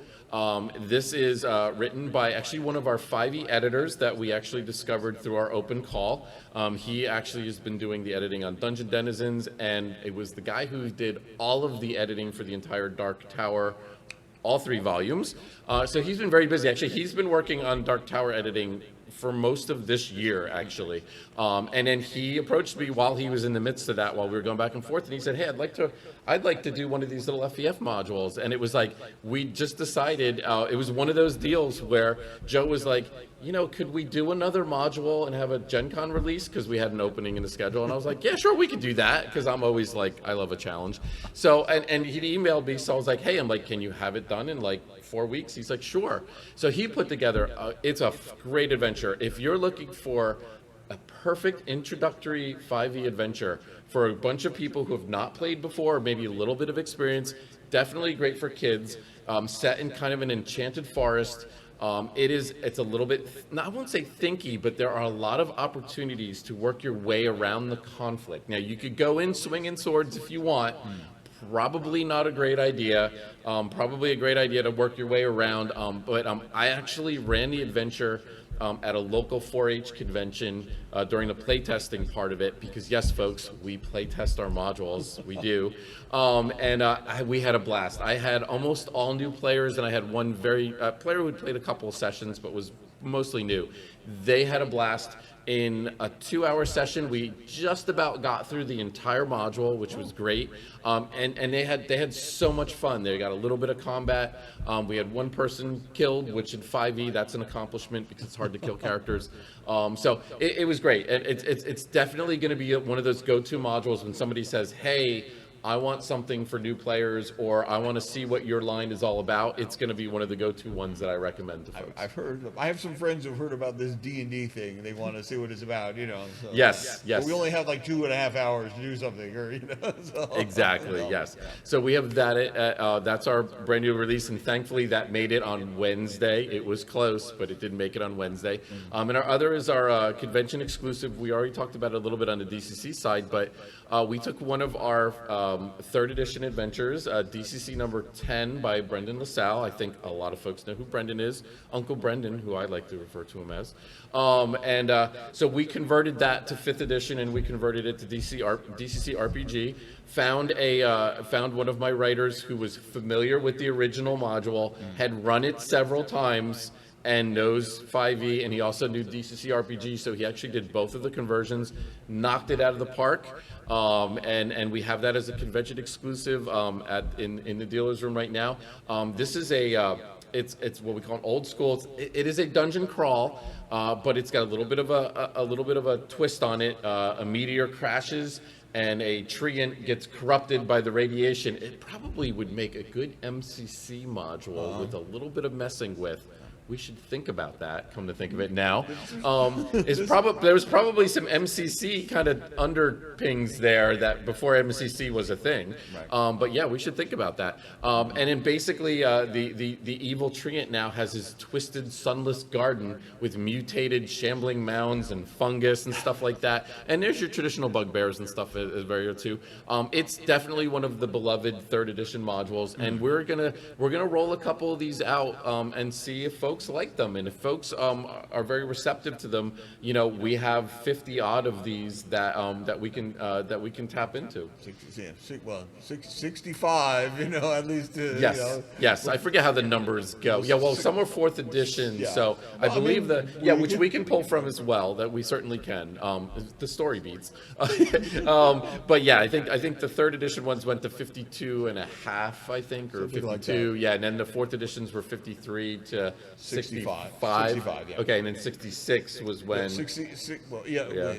Speaker 1: This is written by actually one of our 5e editors that we actually discovered through our open call. He actually has been doing the editing on Dungeon Denizens, and it was the guy who did all of the editing for the entire Dark Tower, all 3 volumes. So he's been very busy. Actually, he's been working on Dark Tower editing for most of this year, actually. And then he approached me while he was in the midst of that, while we were going back and forth, and he said, hey, I'd like to do one of these little FEF modules. And it was like, we just decided, it was one of those deals where Joe was like, could we do another module and have a Gen Con release? Because we had an opening in the schedule. And I was like, yeah, sure, we could do that. Because I'm always like, I love a challenge. So, and he emailed me. So I was like, hey, can you have it done in like 4 weeks? He's like, sure. So he put together, it's a great adventure. If you're looking for a perfect introductory 5e adventure for a bunch of people who have not played before, maybe a little bit of experience, definitely great for kids, set in kind of an enchanted forest. It's a little bit, I won't say thinky, but there are a lot of opportunities to work your way around the conflict. Now, you could go in swinging swords if you want. Probably not a great idea. Probably a great idea to work your way around. But I actually ran the adventure at a local 4-H convention during the playtesting part of it, because yes, folks, we playtest our modules, we do, we had a blast. I had almost all new players, and I had one player who had played a couple of sessions but was mostly new. They had a blast. In a 2-hour session, we just about got through the entire module, which was great. And they had so much fun. They got a little bit of combat. We had one person killed, which in 5e, that's an accomplishment because it's hard to kill characters. So it was great. And it's definitely going to be one of those go-to modules when somebody says, hey, I want something for new players, or I want to see what your line is all about. It's going to be one of the go-to ones that I recommend to folks.
Speaker 2: I have some friends who've heard about this D&D thing, and they want to see what it's about, you know. So,
Speaker 1: yes.
Speaker 2: But we only have like 2.5 hours to do something, or, you know. So,
Speaker 1: exactly, yes. So we have that, that's our brand new release, and thankfully that made it on Wednesday. It was close, but it did make it on Wednesday. And our other is our convention exclusive. We already talked about it a little bit on the DCC side, but we took one of our 3rd edition adventures, DCC number 10 by Brendan LaSalle. I think a lot of folks know who Brendan is. Uncle Brendan, who I like to refer to him as. So we converted that to 5th edition, and we converted it to DCC RPG. Found one of my writers who was familiar with the original module, had run it several times, and knows 5e, and he also knew DCC RPG, so he actually did both of the conversions, knocked it out of the park, and we have that as a convention exclusive in the dealer's room right now. This is it's what we call an old school. It is a dungeon crawl, but it's got a little bit of a twist on it. A meteor crashes, and a treant gets corrupted by the radiation. It probably would make a good MCC module with a little bit of messing with. We should think about that, come to think of it now. There was probably some MCC kind of underpings there that before MCC was a thing. Right. But yeah, we should think about that. And then basically the evil treant now has his twisted sunless garden with mutated shambling mounds and fungus and stuff like that. And there's your traditional bugbears and stuff as very too. It's definitely one of the beloved 3rd edition modules, and we're gonna roll a couple of these out and see if folks like them, and if folks are very receptive to them, you know, we have 50 odd of these that we can tap into.
Speaker 2: 65, you know, at least.
Speaker 1: Yes, you know. Yes. I forget how the numbers go. Yeah, well, some are 4th edition, yeah. So I believe which we can pull from as well. That we certainly can. The story beats. But yeah, I think the 3rd edition ones went to 52 and a half, I think, or something 52. Like, yeah, and then the 4th editions were 53 to 65. 65, yeah. Okay, and then 66 was when.
Speaker 2: Yeah, 66. Well, yeah.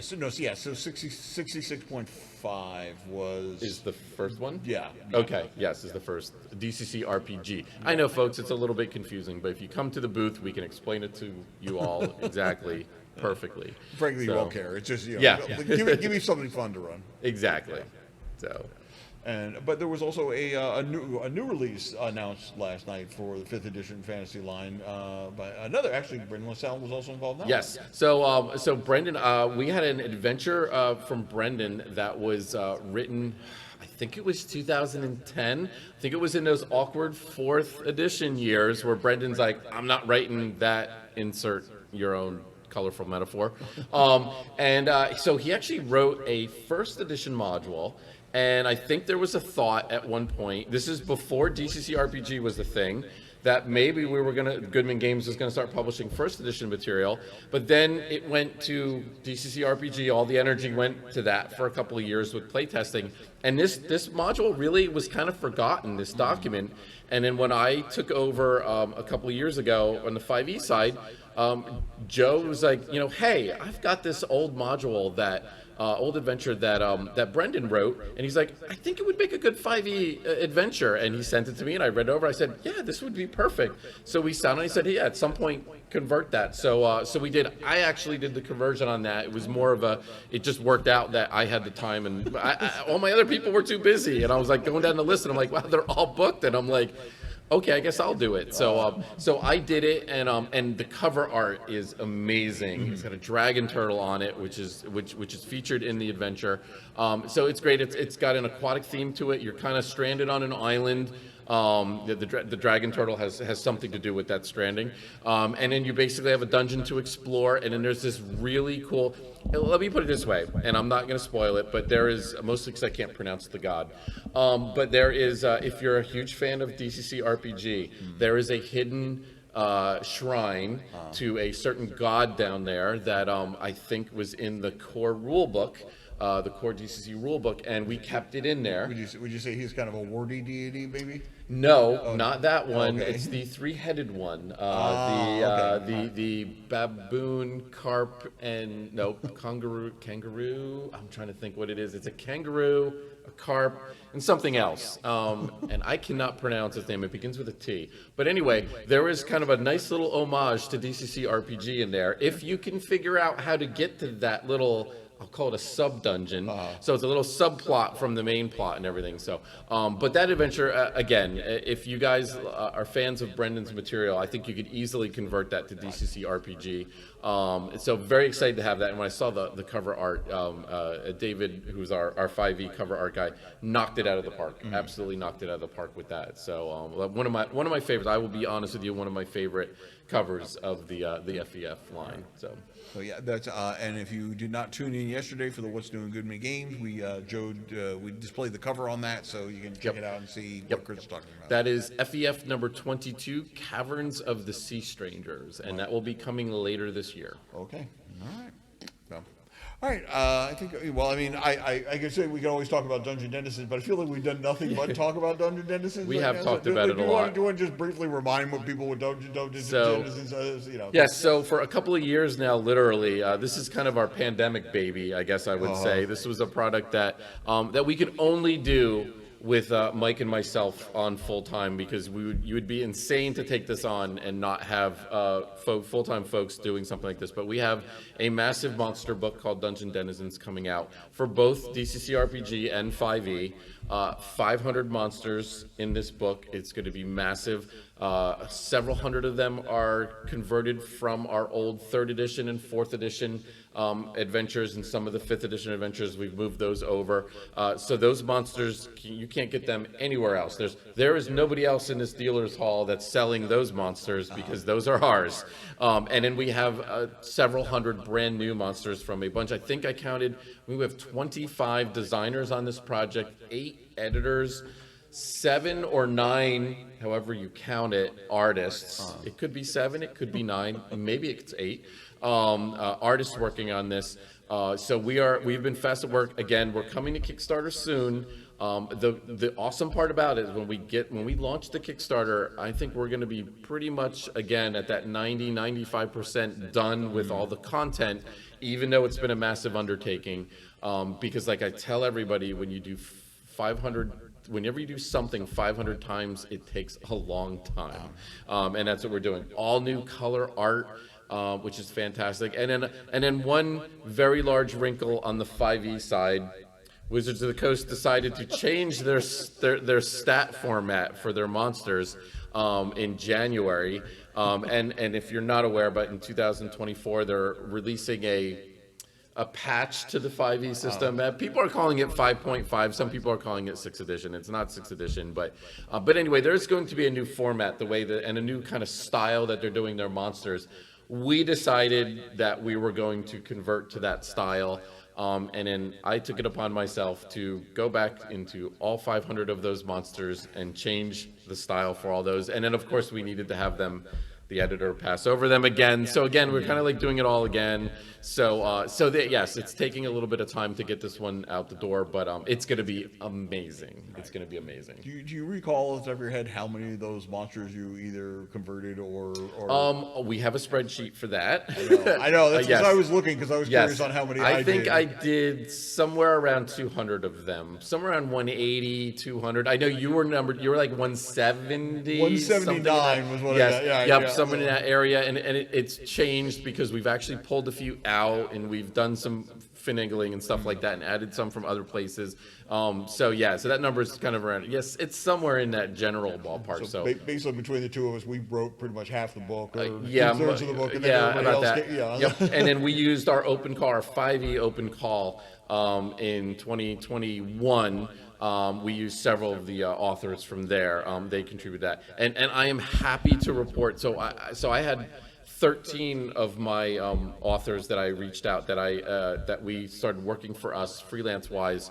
Speaker 2: So 66.5 is
Speaker 1: the first one.
Speaker 2: Yeah.
Speaker 1: Okay. Yes, is the first DCC RPG. I know, folks, it's a little bit confusing, but if you come to the booth, we can explain it to you all exactly. Perfectly.
Speaker 2: Frankly, you won't care. It's just, you know,
Speaker 1: yeah.
Speaker 2: give me something fun to run.
Speaker 1: Exactly. So.
Speaker 2: But there was also a new release announced last night for the 5th edition fantasy line by another. Actually, Brendan LaSalle was also involved in that.
Speaker 1: Yes. So Brendan, we had an adventure from Brendan that was written. I think it was 2010. I think it was in those awkward 4th edition years where Brendan's like, I'm not writing that. Insert your own colorful metaphor. So he actually wrote a 1st edition module. And I think there was a thought at one point, this is before DCC RPG was the thing, that maybe Goodman Games was going to start publishing 1st edition material, but then it went to DCC RPG, all the energy went to that for a couple of years with playtesting, and this module really was kind of forgotten, this document, and then when I took over a couple of years ago on the 5e side, Joe was like, you know, hey, I've got this old module old adventure that Brendan wrote, and he's like, I think it would make a good 5e adventure, and he sent it to me, and I read it over. I said, yeah, this would be perfect. So we sat, and I said, yeah, at some point convert that. So we did. I actually did the conversion on that. It was more of it just worked out that I had the time, and all my other people were too busy, and I was like going down the list, and I'm like, wow, they're all booked, and I'm like, okay, I guess I'll do it. So I did it, and the cover art is amazing. It's got a dragon turtle on it, which is featured in the adventure. So it's great. It's got an aquatic theme to it. You're kind of stranded on an island. The dragon turtle has something to do with that stranding. And then you basically have a dungeon to explore, and then there's this really cool. Let me put it this way, and I'm not going to spoil it, but there is, mostly because I can't pronounce the god, but there is, if you're a huge fan of DCC RPG, there is a hidden shrine to a certain god down there that I think was in the core rule book, the core DCC rule book, and we kept it in there.
Speaker 2: Would you say he's kind of a wardy deity, maybe?
Speaker 1: No, not that one.
Speaker 2: Okay.
Speaker 1: It's the three-headed one.
Speaker 2: Okay.
Speaker 1: The baboon, carp, and kangaroo. I'm trying to think what it is. It's a kangaroo, a carp, and something else. And I cannot pronounce its name. It begins with a T. But anyway, there is kind of a nice little homage to DCC RPG in there. If you can figure out how to get to that little, I'll call it a sub-dungeon. So it's a little subplot from the main plot and everything. So, but that adventure, again, if you guys are fans of Brendan's material, I think you could easily convert that to DCC RPG. So very excited to have that. And when I saw the cover art, David, who's our 5e cover art guy, knocked it out of the park. Absolutely knocked it out of the park with that. So one of my favorites. I will be honest with you, one of my favorite covers of the FEF line. So
Speaker 2: yeah, that's and if you did not tune in yesterday for the What's New in Goodman Games, we we displayed the cover on that, so you can check it out and see what Chris is talking about.
Speaker 1: That is FEF number 22, Caverns of the Sea Strangers, and that will be coming later this year.
Speaker 2: Okay, all right. So, all right, I think, well, I mean, I can say we can always talk about Dungeon Denizens, but I feel like we've done nothing but talk about Dungeon Denizens.
Speaker 1: We have talked about it a lot.
Speaker 2: Do you want to just briefly remind what people what Dungeon Denizens is? You know?
Speaker 1: Yes, so for a couple of years now, literally, this is kind of our pandemic baby, I guess I would say. This was a product that that we could only do with Mike and myself on full time, because you would be insane to take this on and not have full-time folks doing something like this. But we have a massive monster book called Dungeon Denizens coming out for both DCC RPG and 5e. 500 monsters in this book. It's going to be massive. Several hundred of them are converted from our old 3rd edition and 4th edition adventures, and some of the 5th edition adventures, we've moved those over. So those monsters, you can't get them anywhere else. There is nobody else in this dealer's hall that's selling those monsters, because those are ours. And then we have several hundred brand new monsters from a bunch. I think I counted, we have 25 designers on this project, 8 editors, 7 or 9, however you count it, artists. It could be 7, it could be 9, maybe it's 8 artists working on this. So we've been fast at work. Again, we're coming to Kickstarter soon. The awesome part about it is when we launch the Kickstarter, I think we're going to be pretty much, again, at that 95% done with all the content, even though it's been a massive undertaking. Because like I tell everybody, when you do 500, whenever you do something 500 times, it takes a long time. And that's what we're doing. All new color art, which is fantastic. And then one very large wrinkle on the 5e side, Wizards of the Coast decided to change their stat format for their monsters in January. And if you're not aware, but in 2024, they're releasing a patch to the 5e system. People are calling it 5.5. Some people are calling it 6th edition. It's not 6th edition, but anyway, there's going to be a new format, and a new kind of style that they're doing their monsters. We decided that we were going to convert to that style, and then I took it upon myself to go back into all 500 of those monsters and change the style for all those. And then, of course, we needed to have the editor pass over them again. So again, we're kind of like doing it all again. Yes, it's taking a little bit of time to get this one out the door, but it's going to be amazing. It's going to be amazing.
Speaker 2: Do you recall off the top of your head how many of those monsters you either converted or...
Speaker 1: We have a spreadsheet for that.
Speaker 2: I know. That's
Speaker 1: yes.
Speaker 2: what I was looking, because I was curious on how many I did.
Speaker 1: I think I did somewhere around 200 of them. Somewhere around 180, 200. I know you were like 170.
Speaker 2: 179 was what I got.
Speaker 1: Yeah. Somewhere in that area, and it's changed because we've actually pulled a few out, and we've done some finagling and stuff like that, and added some from other places. So that number is kind of around. Yes, it's somewhere in that general ballpark. So
Speaker 2: basically, between the two of us, we wrote pretty much half the book, or 2/3 of the book, and then
Speaker 1: about
Speaker 2: everybody
Speaker 1: that.
Speaker 2: else.
Speaker 1: Yep. And then we used our open call, our 5e open call, in 2021. We use several of the authors from there. They contribute that, and I am happy to report. So I had 13 of my authors that I reached out that we started working for us freelance wise.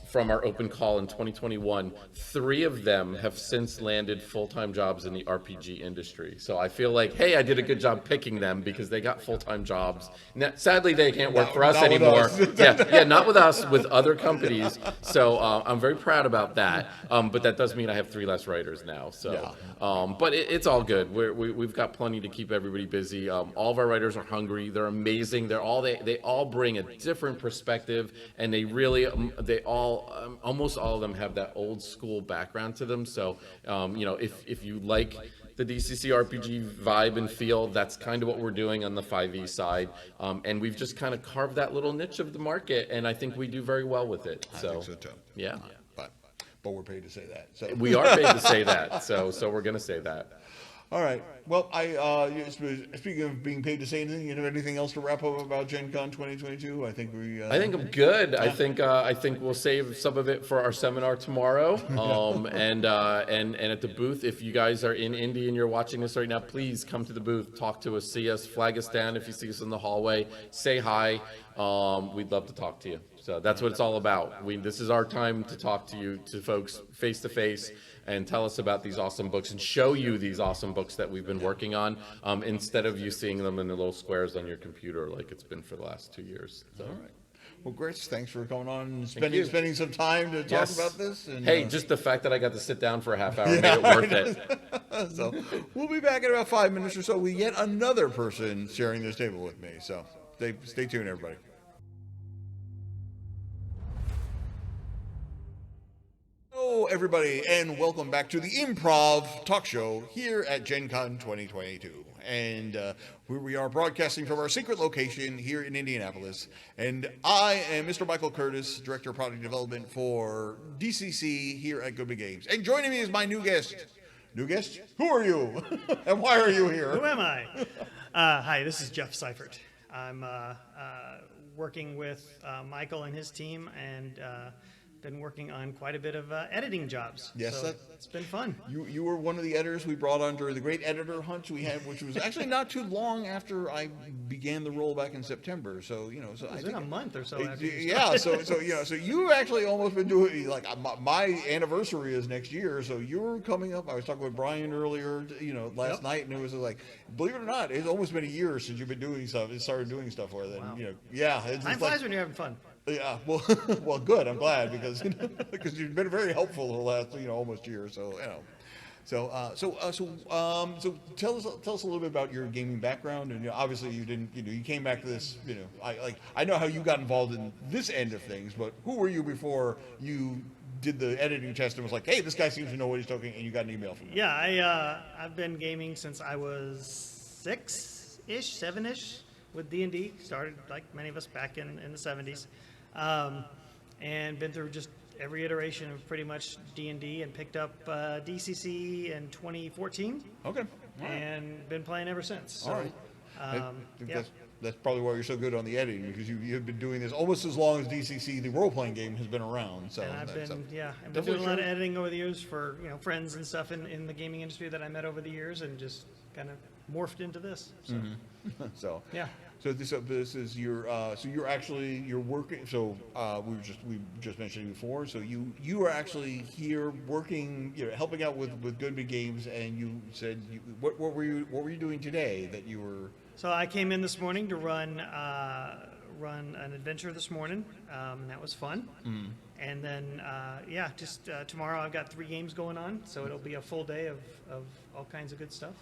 Speaker 1: From our open call in 2021, 3 of them have since landed full-time jobs in the RPG industry. So I feel like, hey, I did a good job picking them because they got full-time jobs. Now, sadly, they can't work for us
Speaker 2: Not with
Speaker 1: anymore.
Speaker 2: us.
Speaker 1: Yeah, not with us, with other companies. So I'm very proud about that. But that does mean I have 3 less writers now. So, but it's all good. We've got plenty to keep everybody busy. All of our writers are hungry. They're amazing. They all bring a different perspective, and they all almost all of them have that old school background to them. So, if you like the DCC RPG vibe and feel, that's kind of what we're doing on the 5e side. And we've just kind of carved that little niche of the market, and I think we do very well with it.
Speaker 2: I think so too.
Speaker 1: Yeah.
Speaker 2: But we're paid to say that. So.
Speaker 1: We are paid to say that. So we're going to say that.
Speaker 2: All right. Well, speaking of being paid to say anything, you have anything else to wrap up about Gen Con 2022? I think
Speaker 1: I think I'm good. Yeah. I think we'll save some of it for our seminar tomorrow. And at the booth, if you guys are in Indy and you're watching this right now, please come to the booth, talk to us, see us, flag us down if you see us in the hallway, say hi. We'd love to talk to you. So that's what it's all about. This is our time to talk to you, to folks face to face, and tell us about these awesome books and show you these awesome books that we've been working on, instead of you seeing them in the little squares on your computer like it's been for the last 2 years. So.
Speaker 2: All right. Well, Grace, thanks for coming on and spending some time to talk about this. And,
Speaker 1: hey, just the fact that I got to sit down for a half hour made it worth it.
Speaker 2: So we'll be back in about 5 minutes or so with yet another person sharing this table with me. So stay tuned, everybody. Hello, everybody, and welcome back to the Improv Talk Show here at Gen Con 2022. And here we are broadcasting from our secret location here in Indianapolis. And I am Mr. Michael Curtis, Director of Product Development for DCC here at Goodman Games. And joining me is my new guest. New guest? Who are you? And why are you here?
Speaker 3: Who am I? Hi, this is Jeff Seifert. I'm working with Michael and his team, and been working on quite a bit of editing jobs.
Speaker 2: Yes,
Speaker 3: so it's been fun.
Speaker 2: You were one of the editors we brought on during the great editor hunt we had, which was actually not too long after I began the role back in September. So I think
Speaker 3: a month or so after.
Speaker 2: Yeah, so you've actually almost been doing, like, my anniversary is next year. So you're coming up. I was talking with Brian earlier, last night, and it was like, believe it or not, it's almost been a year since you've been doing stuff. It started doing stuff for it.
Speaker 3: Wow.
Speaker 2: It's
Speaker 3: Time flies when you're having fun.
Speaker 2: Yeah, well, good. I'm glad because you've been very helpful the last almost year. So so tell us a little bit about your gaming background, and obviously you didn't you came back to this I know how you got involved in this end of things, but who were you before you did the editing test and was like, hey, this guy seems to know what he's talking, and you got an email from him?
Speaker 3: Yeah, I've been gaming since I was 6-ish, 7-ish with D&D. Started like many of us back in the 70s. And been through just every iteration of pretty much D&D, and picked up DCC in 2014.
Speaker 2: Okay. All right.
Speaker 3: And been playing ever since. So,
Speaker 2: all right.
Speaker 3: yeah.
Speaker 2: That's probably why you're so good on the editing, because you've been doing this almost as long as DCC, the role-playing game, has been around. So
Speaker 3: and I've been doing a lot of editing over the years for friends and stuff in the gaming industry that I met over the years, and just kind of morphed into this. So.
Speaker 2: Mm-hmm. So
Speaker 3: yeah.
Speaker 2: So this is your you're working. So we just mentioned it before. So you are actually here working, helping out with Goodman Games, and you said what were you doing today that you were?
Speaker 3: So I came in this morning to run an adventure this morning. That was fun. Mm. And then tomorrow I've got 3 games going on, so it'll be a full day of all kinds of good stuff.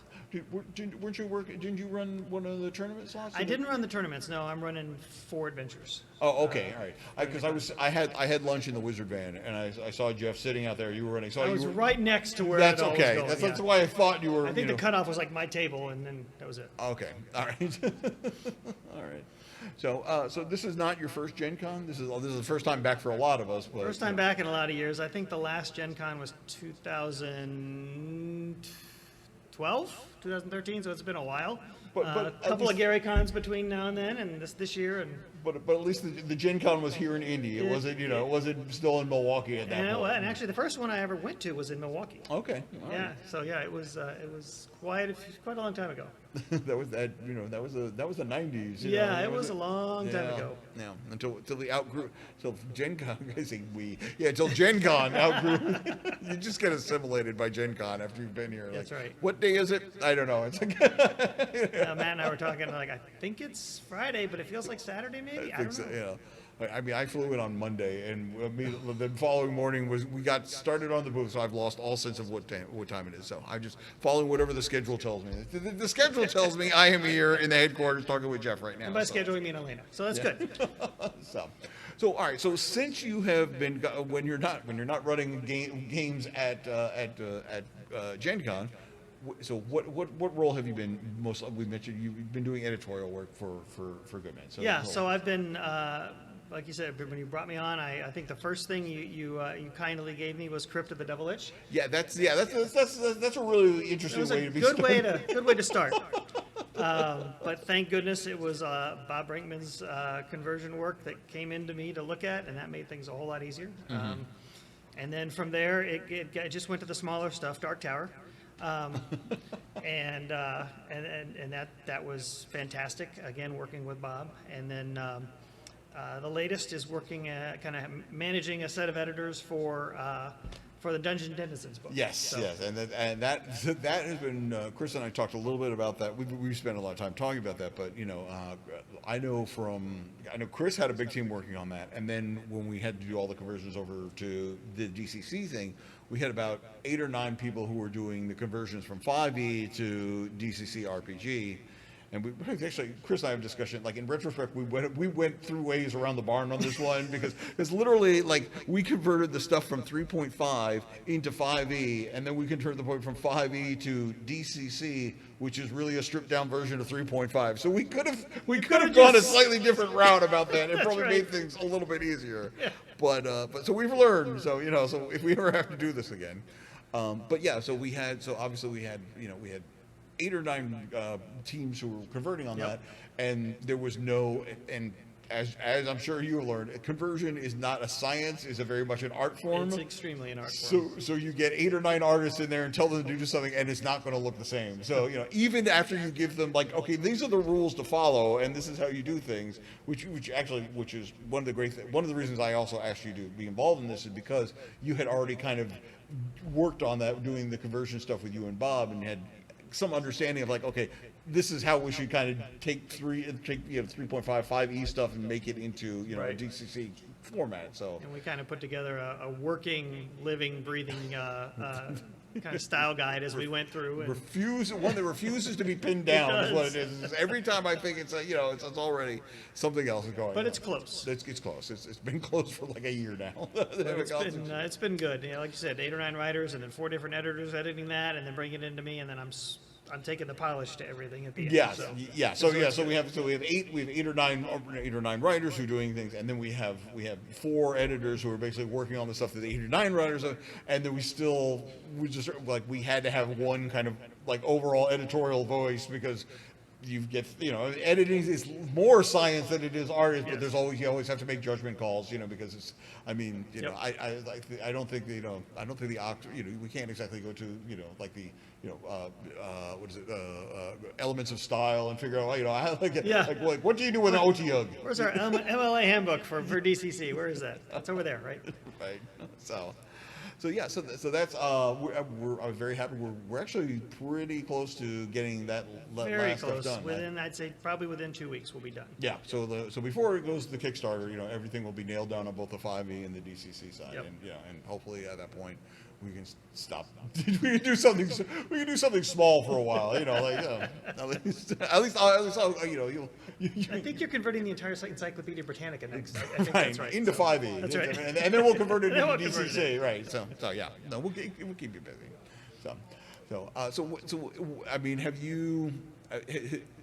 Speaker 3: Didn't
Speaker 2: you run one of the tournament slots?
Speaker 3: I didn't run the tournaments. No, I'm running 4 adventures.
Speaker 2: Oh, okay, all right. Because I had lunch in the Wizard Van, and I saw Jeff sitting out there. You were running. So
Speaker 3: I was right next to where
Speaker 2: that's
Speaker 3: it all
Speaker 2: okay.
Speaker 3: was going.
Speaker 2: That's why I thought you were.
Speaker 3: I think the cutoff was like my table, and then that was it.
Speaker 2: Okay, all right, all right. So this is not your first Gen Con? This is the first time back for a lot of us. But,
Speaker 3: first time back in a lot of years. I think the last Gen Con was 2012, 2013, so it's been a while.
Speaker 2: But
Speaker 3: a couple of Gary Cons between now and then, and this year.
Speaker 2: But at least the Gen Con was here in Indy. It wasn't, you know, it wasn't still in Milwaukee at that
Speaker 3: And,
Speaker 2: point.
Speaker 3: and actually, the first one I ever went to was in Milwaukee.
Speaker 2: Okay. All right.
Speaker 3: Yeah, so yeah, it was quite a long time ago.
Speaker 2: that was the 90s.
Speaker 3: Yeah, it was a long time ago.
Speaker 2: Yeah, until they outgrew, till Gen Con. I say we. Yeah, until Gen Con outgrew. You just get assimilated by Gen Con after you've been here.
Speaker 3: That's right.
Speaker 2: What day is it? I don't know. It's like.
Speaker 3: Matt and I were talking like, I think it's Friday, but it feels like Saturday maybe. I don't know.
Speaker 2: Yeah. I mean, I flew in on Monday, and the following morning we got started on the booth, so I've lost all sense of what time it is. So I'm just following whatever the schedule tells me. The schedule tells me I am here in the headquarters talking with Jeff right now.
Speaker 3: And by schedule, we mean Elena. So that's good.
Speaker 2: So all right. So since you have been when you're not running games at Gen Con. So what role have you been most? We mentioned you've been doing editorial work for Goodman. So
Speaker 3: Yeah, so I've been, like you said, when you brought me on, I think the first thing you kindly gave me was Crypt of the Devil Lich.
Speaker 2: Yeah, that's a really interesting way to be started.
Speaker 3: Good way to start. But thank goodness it was Bob Brinkman's conversion work that came into me to look at, and that made things a whole lot easier. And then from there, it just went to the smaller stuff, Dark Tower. And that was fantastic. Again, working with Bob, and then the latest is working kind of managing a set of editors for the Denizens book.
Speaker 2: Yes, yes, and that has been Chris and I talked a little bit about that. We've spent a lot of time talking about that, but you know, I know Chris had a big team working on that, and then when we had to do all the conversions over to the DCC thing, we had about 8 or 9 people who were doing the conversions from 5e to DCC RPG. And we actually, Chris and I have a discussion, like in retrospect, we went through ways around the barn on this one because it's literally like we converted the stuff from 3.5 into 5e, and then we converted the point from 5e to DCC, which is really a stripped down version of 3.5. So we could have gone a slightly different route about that. It probably made things a little bit easier. Yeah. But so we've learned. So you know, so if we ever have to do this again, but yeah, so obviously we had 8 or 9 teams who were converting on that, and there was no, and as I'm sure you learned, conversion is not a science; is a very much an art form.
Speaker 3: It's extremely an art form.
Speaker 2: So you get 8 or 9 artists in there and tell them to do something, and it's not going to look the same. So you know, even after you give them like, okay, these are the rules to follow, and this is how you do things, which is one of the reasons I also asked you to be involved in this is because you had already kind of worked on that, doing the conversion stuff with you and Bob, and had some understanding of like, okay, this is how we should kind of take 3.5, 5e stuff and make it into a DCC format. So
Speaker 3: and we kind of put together a working, living, breathing kind of style guide as we went through. And
Speaker 2: one that refuses to be pinned down is what it is. Every time I think it's it's already something else is going.
Speaker 3: But
Speaker 2: on.
Speaker 3: It's close.
Speaker 2: It's close. It's been close for like a year now.
Speaker 3: It's been good. Like you said, 8 or 9 writers and then 4 different editors editing that, and then bringing it into me, and then I'm taking the polish to everything at the end.
Speaker 2: So we have 8 or 9 writers who are doing things, and then we have 4 editors who are basically working on the stuff that the 8 or 9 writers are, and then we had to have one kind of like overall editorial voice because editing is more science than it is art, but you always have to make judgment calls, because it's, I don't think we can't exactly go to, like the, elements of style and figure out, I like it.
Speaker 3: Yeah.
Speaker 2: Like what do you do with an OTUG?
Speaker 3: Where's our MLA handbook for DCC? Where is that? It's over there, right?
Speaker 2: Right. So that's I was very happy. We're actually pretty close to getting that
Speaker 3: very
Speaker 2: last
Speaker 3: close.
Speaker 2: stuff done.
Speaker 3: I'd say probably within 2 weeks we'll be done.
Speaker 2: Yeah. So before it goes to the Kickstarter, everything will be nailed down on both the 5e and the DCC side, and hopefully at that point we can stop. We can do something. We can do something small for a while. At least you'll.
Speaker 3: I think you're converting the entire Encyclopedia Britannica next. I think that's right.
Speaker 2: Into 5e.
Speaker 3: That's right.
Speaker 2: And then we'll convert it into DCC. Right. So yeah. No, we'll keep you busy. I mean, have you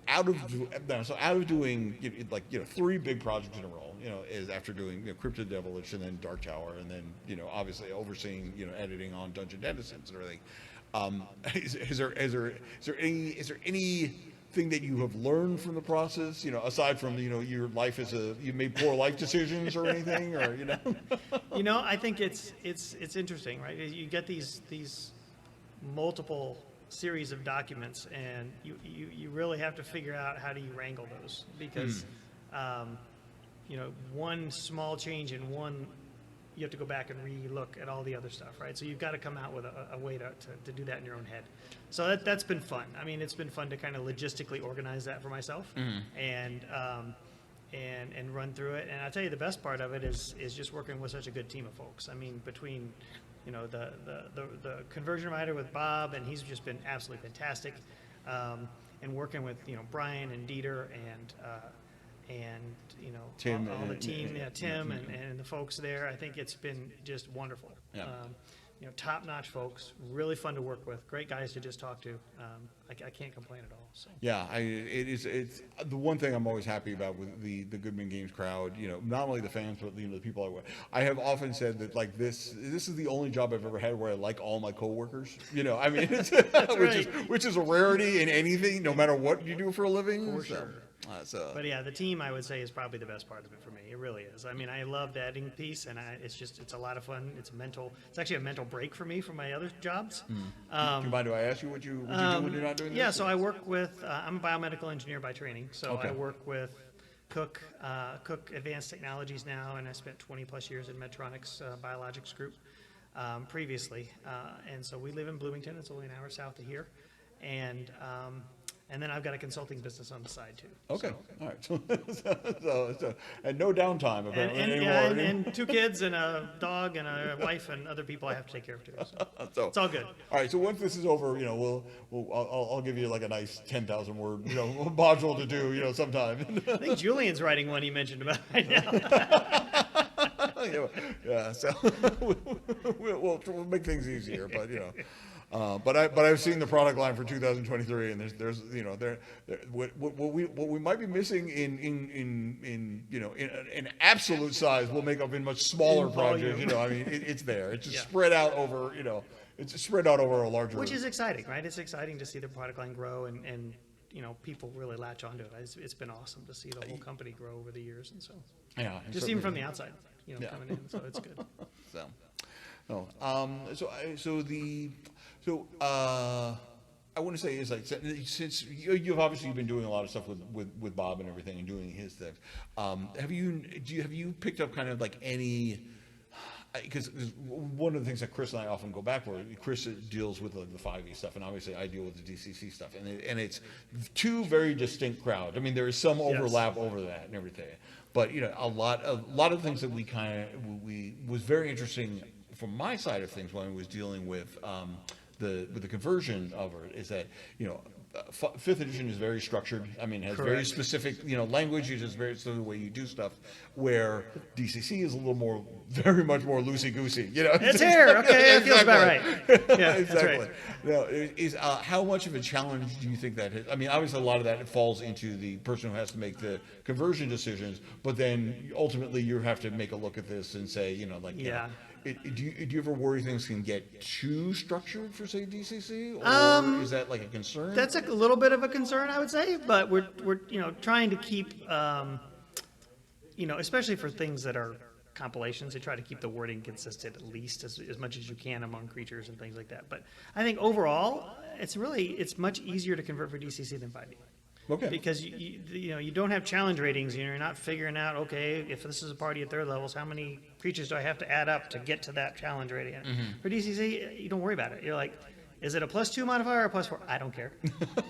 Speaker 2: out of doing 3 big projects in a row, is after doing Crypt of the Devil Lich and then Dark Tower and then obviously overseeing editing on Dungeon Denizens and everything. Is there any thing that you have learned from the process? Aside from your life you made poor life decisions or anything, or
Speaker 3: I think it's interesting, right? You get these multiple series of documents, and you really have to figure out how do you wrangle those, because one small change in one, you have to go back and re-look at all the other stuff, right? So you've got to come out with a way to do that in your own head. So that's been fun. I mean, it's been fun to kind of logistically organize that for myself and run through it. And I'll tell you, the best part of it is just working with such a good team of folks. I mean, between the conversion writer with Bob, and he's just been absolutely fantastic, and working with Brian and Dieter and
Speaker 2: Tim
Speaker 3: all the
Speaker 2: and-
Speaker 3: team, Tim and the folks there. I think it's been just wonderful.
Speaker 2: Yeah.
Speaker 3: Top-notch folks, really fun to work with, great guys to just talk to. I can't complain at all. So.
Speaker 2: Yeah, it's the one thing I'm always happy about with the Goodman Games crowd. Not only the fans, but the people I work. I have often said that like this is the only job I've ever had where I like all my coworkers. I mean, which is a rarity in anything, no matter what you do for a living.
Speaker 3: For sure. But yeah, the team, I would say, is probably the best part of it for me. It really is. I mean, I love the editing piece, and it's a lot of fun. It's actually a mental break for me from my other jobs.
Speaker 2: Do you mind? Do I ask you what you do when you're not doing this?
Speaker 3: Yeah, so I work with. I'm a biomedical engineer by training, so
Speaker 2: Okay.
Speaker 3: I work with Cook Advanced Technologies now, and I spent 20 plus years in Medtronic's biologics group previously, and so we live in Bloomington. It's only an hour south of here, and then I've got a consulting business on the side too.
Speaker 2: Okay,
Speaker 3: So.
Speaker 2: all right. So and no downtime apparently
Speaker 3: And,
Speaker 2: anymore.
Speaker 3: and 2 kids and a dog and a wife and other people I have to take care of too. So it's all good.
Speaker 2: All right. So once this is over, I'll give you like a nice 10,000 word module to do, sometime.
Speaker 3: I think Julian's writing one he mentioned about right now.
Speaker 2: Yeah. So we'll make things easier, but but I've seen the product line for 2023, and there's what we might be missing in absolute size will make up in much smaller
Speaker 3: In volume.
Speaker 2: projects. I mean, it's there. It's just
Speaker 3: Yeah.
Speaker 2: spread out over it's spread out over a larger.
Speaker 3: Which is exciting, right? It's exciting to see the product line grow and people really latch onto it. It's been awesome to see the whole company grow over the years, and so
Speaker 2: Yeah,
Speaker 3: just even from the outside, coming in. So it's good.
Speaker 2: I want to say is like since you've obviously been doing a lot of stuff with Bob and everything and doing his things. Have you picked up kind of like any? Because one of the things that Chris and I often go back for, Chris deals with like the 5e stuff, and obviously I deal with the DCC stuff, and it's two very distinct crowds. I mean, there is some overlap over that and everything, but a lot of things that we was very interesting from my side of things when I was dealing with the conversion of it is that 5th edition is very structured. I mean, has very
Speaker 3: Correct.
Speaker 2: specific language. Uses very sort of the way you do stuff. Where DCC is a little more, very much more loosey goosey.
Speaker 3: It's here. Okay, it feels about right. Yeah,
Speaker 2: Exactly.
Speaker 3: That's right.
Speaker 2: Now, how much of a challenge do you think that is? I mean, obviously a lot of that falls into the person who has to make the conversion decisions, but then ultimately you have to make a look at this and say,
Speaker 3: Yeah.
Speaker 2: do you ever worry things can get too structured for, say, DCC, or is that like a concern?
Speaker 3: That's a little bit of a concern, I would say, but we're trying to keep especially for things that are compilations, they try to keep the wording consistent at least as much as you can among creatures and things like that. But I think overall, it's much easier to convert for DCC than 5e.
Speaker 2: Okay.
Speaker 3: Because you don't have challenge ratings. You're not figuring out, okay, if this is a party at 3rd levels, how many creatures do I have to add up to get to that challenge rating? For DCC, you don't worry about it. You're like, is it a +2 modifier or a +4? I don't care.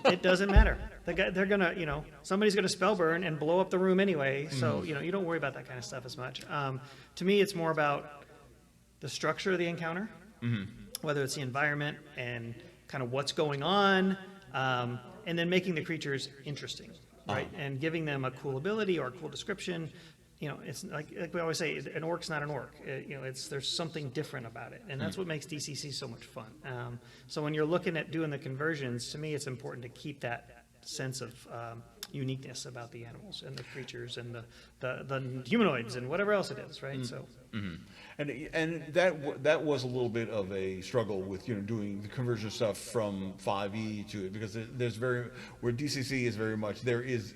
Speaker 3: It doesn't matter. They're gonna, somebody's gonna spell burn and blow up the room anyway. So you don't worry about that kind of stuff as much. To me, it's more about the structure of the encounter, whether it's the environment and kind of what's going on. And then making the creatures interesting, right? And giving them a cool ability or a cool description. It's like we always say, an orc's not an orc. There's something different about it, and that's what makes DCC so much fun. So when you're looking at doing the conversions, to me, it's important to keep that sense of uniqueness about the animals and the creatures and the humanoids and whatever else it is, right? So.
Speaker 2: And that was a little bit of a struggle with doing the conversion stuff from 5e to it, because there's where DCC is very much there is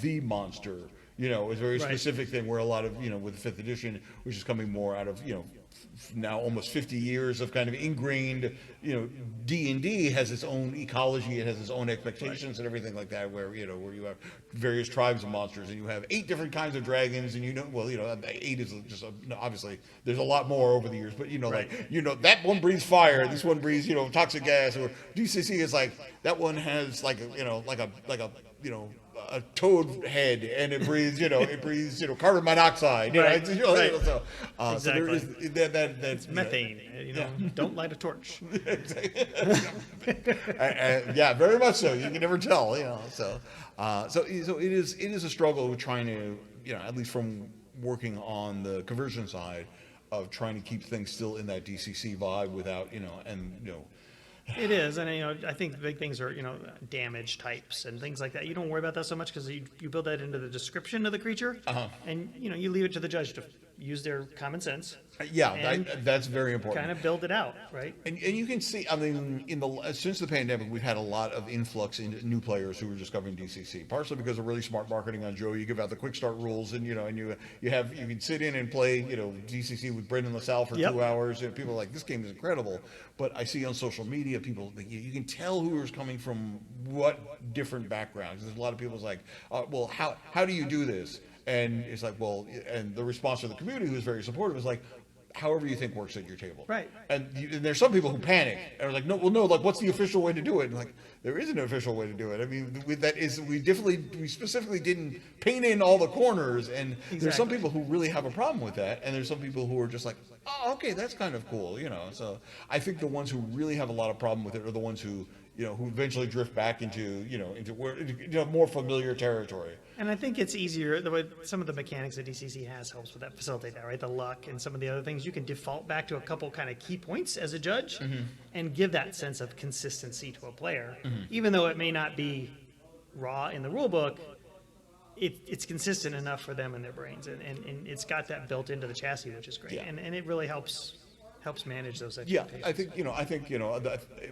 Speaker 2: the monster, is a very specific thing, where a lot of with the 5th edition, which is coming more out of now almost 50 years of kind of ingrained, D&D has its own ecology, it has its own expectations and everything like that, where you have various tribes of monsters, and you have 8 different kinds of dragons, and 8 is just obviously there's a lot more over the years, but that one breathes fire, this one breathes toxic gas, or DCC is like that one has like a toad head, and it breathes carbon monoxide,
Speaker 3: Right.
Speaker 2: So
Speaker 3: Exactly.
Speaker 2: so there is that
Speaker 3: It's methane. Don't light a torch.
Speaker 2: yeah, very much so. You can never tell, So it is a struggle with trying to, at least from working on the conversion side, of trying to keep things still in that DCC vibe without,
Speaker 3: It is, and I think the big things are damage types and things like that. You don't worry about that so much because you build that into the description of the creature, and you leave it to the judge to use their common sense.
Speaker 2: That's very important.
Speaker 3: Kind of build it out, right?
Speaker 2: And you can see, I mean, since the pandemic, we've had a lot of influx into new players who are discovering DCC. Partially because of really smart marketing on Joe. You give out the quick start rules, and you can sit in and play DCC with Brendan LaSalle for 2 hours, and people are like, this game is incredible. But I see on social media people, you can tell who is coming from what different backgrounds. There's a lot of people who's like, well, how do you do this? And it's like, well, and the response to the community, who's very supportive, is like, however you think works at your table.
Speaker 3: Right.
Speaker 2: And there's some people who panic and are like, no, what's the official way to do it? And like, there isn't an official way to do it. I mean, we specifically didn't paint in all the corners, and there's some people who really have a problem with that, and there's some people who are just like, oh, okay, that's kind of cool, So I think the ones who really have a lot of problem with it are the ones who eventually drift back into more familiar territory.
Speaker 3: And I think it's easier, the way some of the mechanics that DCC helps with that, facilitate that, right? The luck and some of the other things, you can default back to a couple kind of key points as a judge and give that sense of consistency to a player. Even though it may not be raw in the rule book, it's consistent enough for them in their brains. And it's got that built into the chassis, which is great.
Speaker 2: Yeah.
Speaker 3: And it really helps manage those
Speaker 2: Yeah,
Speaker 3: expectations.
Speaker 2: I think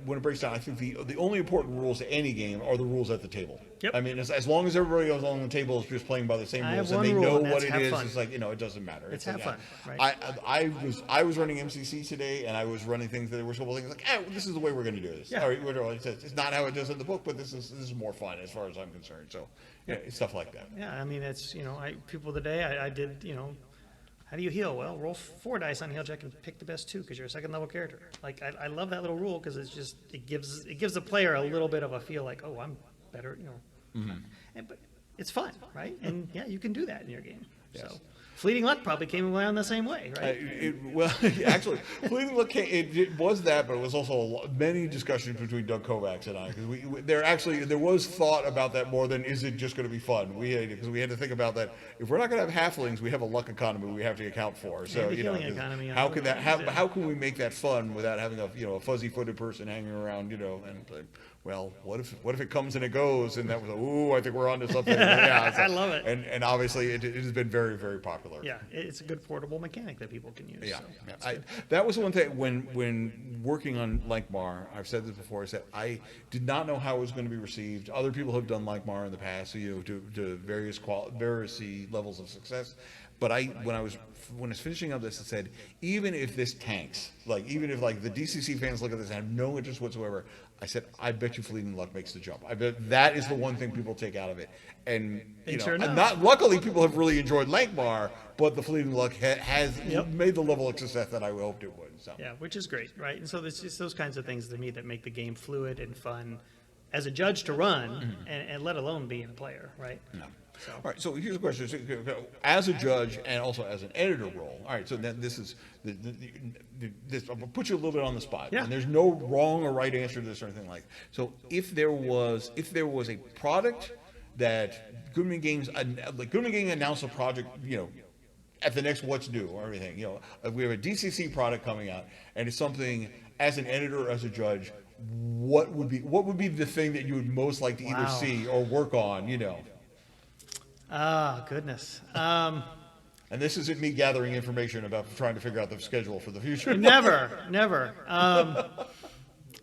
Speaker 2: when it breaks down, I think the only important rules to any game are the rules at the table.
Speaker 3: Yep.
Speaker 2: I mean, as long as everybody else on the table is just playing by the same
Speaker 3: I
Speaker 2: rules
Speaker 3: have
Speaker 2: and they
Speaker 3: one rule,
Speaker 2: know
Speaker 3: and
Speaker 2: what
Speaker 3: that's
Speaker 2: it
Speaker 3: have
Speaker 2: is,
Speaker 3: fun.
Speaker 2: it's like it doesn't matter.
Speaker 3: It's
Speaker 2: like,
Speaker 3: have fun, right?
Speaker 2: I was running MCC today, and I was running things that were simple things like, this is the way we're going to do this.
Speaker 3: Yeah.
Speaker 2: All right, it's not how it does in the book, but this is more fun as far as I'm concerned. So stuff like that.
Speaker 3: Yeah, I mean, it's, people today, I did, how do you heal? Well, roll 4 dice on heal check and pick the best 2 because you're a second level character. Like, I love that little rule because it gives the player a little bit of a feel like, oh, I'm better, but it's fun, right? And yeah, you can do that in your game.
Speaker 2: Yes.
Speaker 3: So Fleeting Luck probably came around the same way, right?
Speaker 2: Actually, Fleeting Luck it was that, but it was also many discussions between Doug Kovacs and I, because there was thought about that more than is it just going to be fun. Because we had to think about that. If we're not going to have halflings, we have a luck economy we have to account for. So
Speaker 3: the healing economy
Speaker 2: how
Speaker 3: on
Speaker 2: can
Speaker 3: the
Speaker 2: that?
Speaker 3: ones,
Speaker 2: How can we make that fun without having a fuzzy-footed person hanging around? And well, what if it comes and it goes? And that was I think we're onto something. Yeah,
Speaker 3: I love it.
Speaker 2: And obviously it has been very, very popular.
Speaker 3: Yeah, it's a good portable mechanic that people can use.
Speaker 2: Yeah,
Speaker 3: so
Speaker 2: that was one thing when working on Lankmar. I've said this before. I said I did not know how it was going to be received. Other people have done Lankmar in the past, to various levels of success. But when I was finishing up this, I said, even if this tanks, even if the DCC fans look at this and have no interest whatsoever, I said, I bet you Fleeting Luck makes the jump. I bet that is the one thing people take out of it. And luckily people have really enjoyed Lankmar, but the Fleeting Luck has made the level of success that I hoped it would. So.
Speaker 3: Yeah, which is great, right? And so it's just those kinds of things to me that make the game fluid and fun as a judge to run, and let alone being a player, right?
Speaker 2: No. So. All right, so here's the question. As a judge and also as an editor role, all right, so then this is, this, I'm going to put you a little bit on the spot.
Speaker 3: Yeah.
Speaker 2: And there's no wrong or right answer to this or anything like that. So if there was a product that Goodman Games announced a project, at the next What's New or everything, we have a DCC product coming out, and it's something, as an editor or as a judge, what would be the thing that you would most like to either
Speaker 3: Wow.
Speaker 2: see or work on?
Speaker 3: Ah, goodness.
Speaker 2: And this isn't me gathering information about trying to figure out the schedule for the future.
Speaker 3: Never.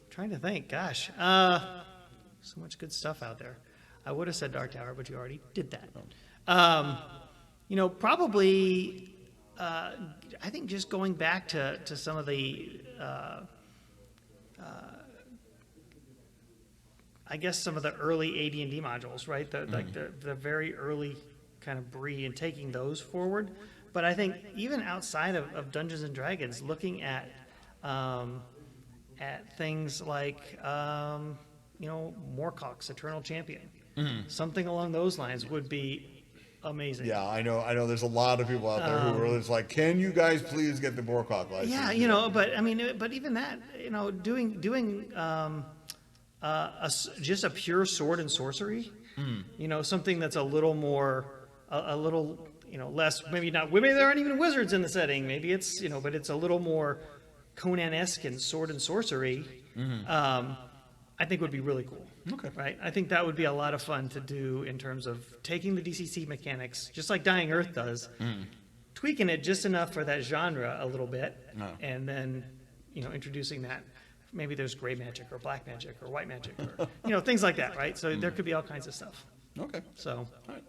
Speaker 3: Trying to think. Gosh, so much good stuff out there. I would have said Dark Tower, but you already did that. Probably. I think just going back to some of the. I guess some of the early AD&D modules, right? Like the very early kind of Bree, and taking those forward. But I think even outside of Dungeons and Dragons, looking at things like Moorcock's Eternal Champion, something along those lines would be amazing.
Speaker 2: Yeah, I know. There's a lot of people out there who are just like, "Can you guys please get the Moorcock license?"
Speaker 3: Yeah, but I mean, but even that, doing just a pure sword and sorcery, something that's a little more, a little, less, maybe there aren't even wizards in the setting. Maybe it's, but it's a little more Conan-esque in sword and sorcery. I think would be really cool.
Speaker 2: Okay.
Speaker 3: Right? I think that would be a lot of fun to do in terms of taking the DCC mechanics, just like Dying Earth does, tweaking it just enough for that genre a little bit, and then, introducing that. Maybe there's gray magic or black magic or white magic or, things like that, right? So there could be all kinds of stuff.
Speaker 2: Okay.
Speaker 3: So.
Speaker 2: All right.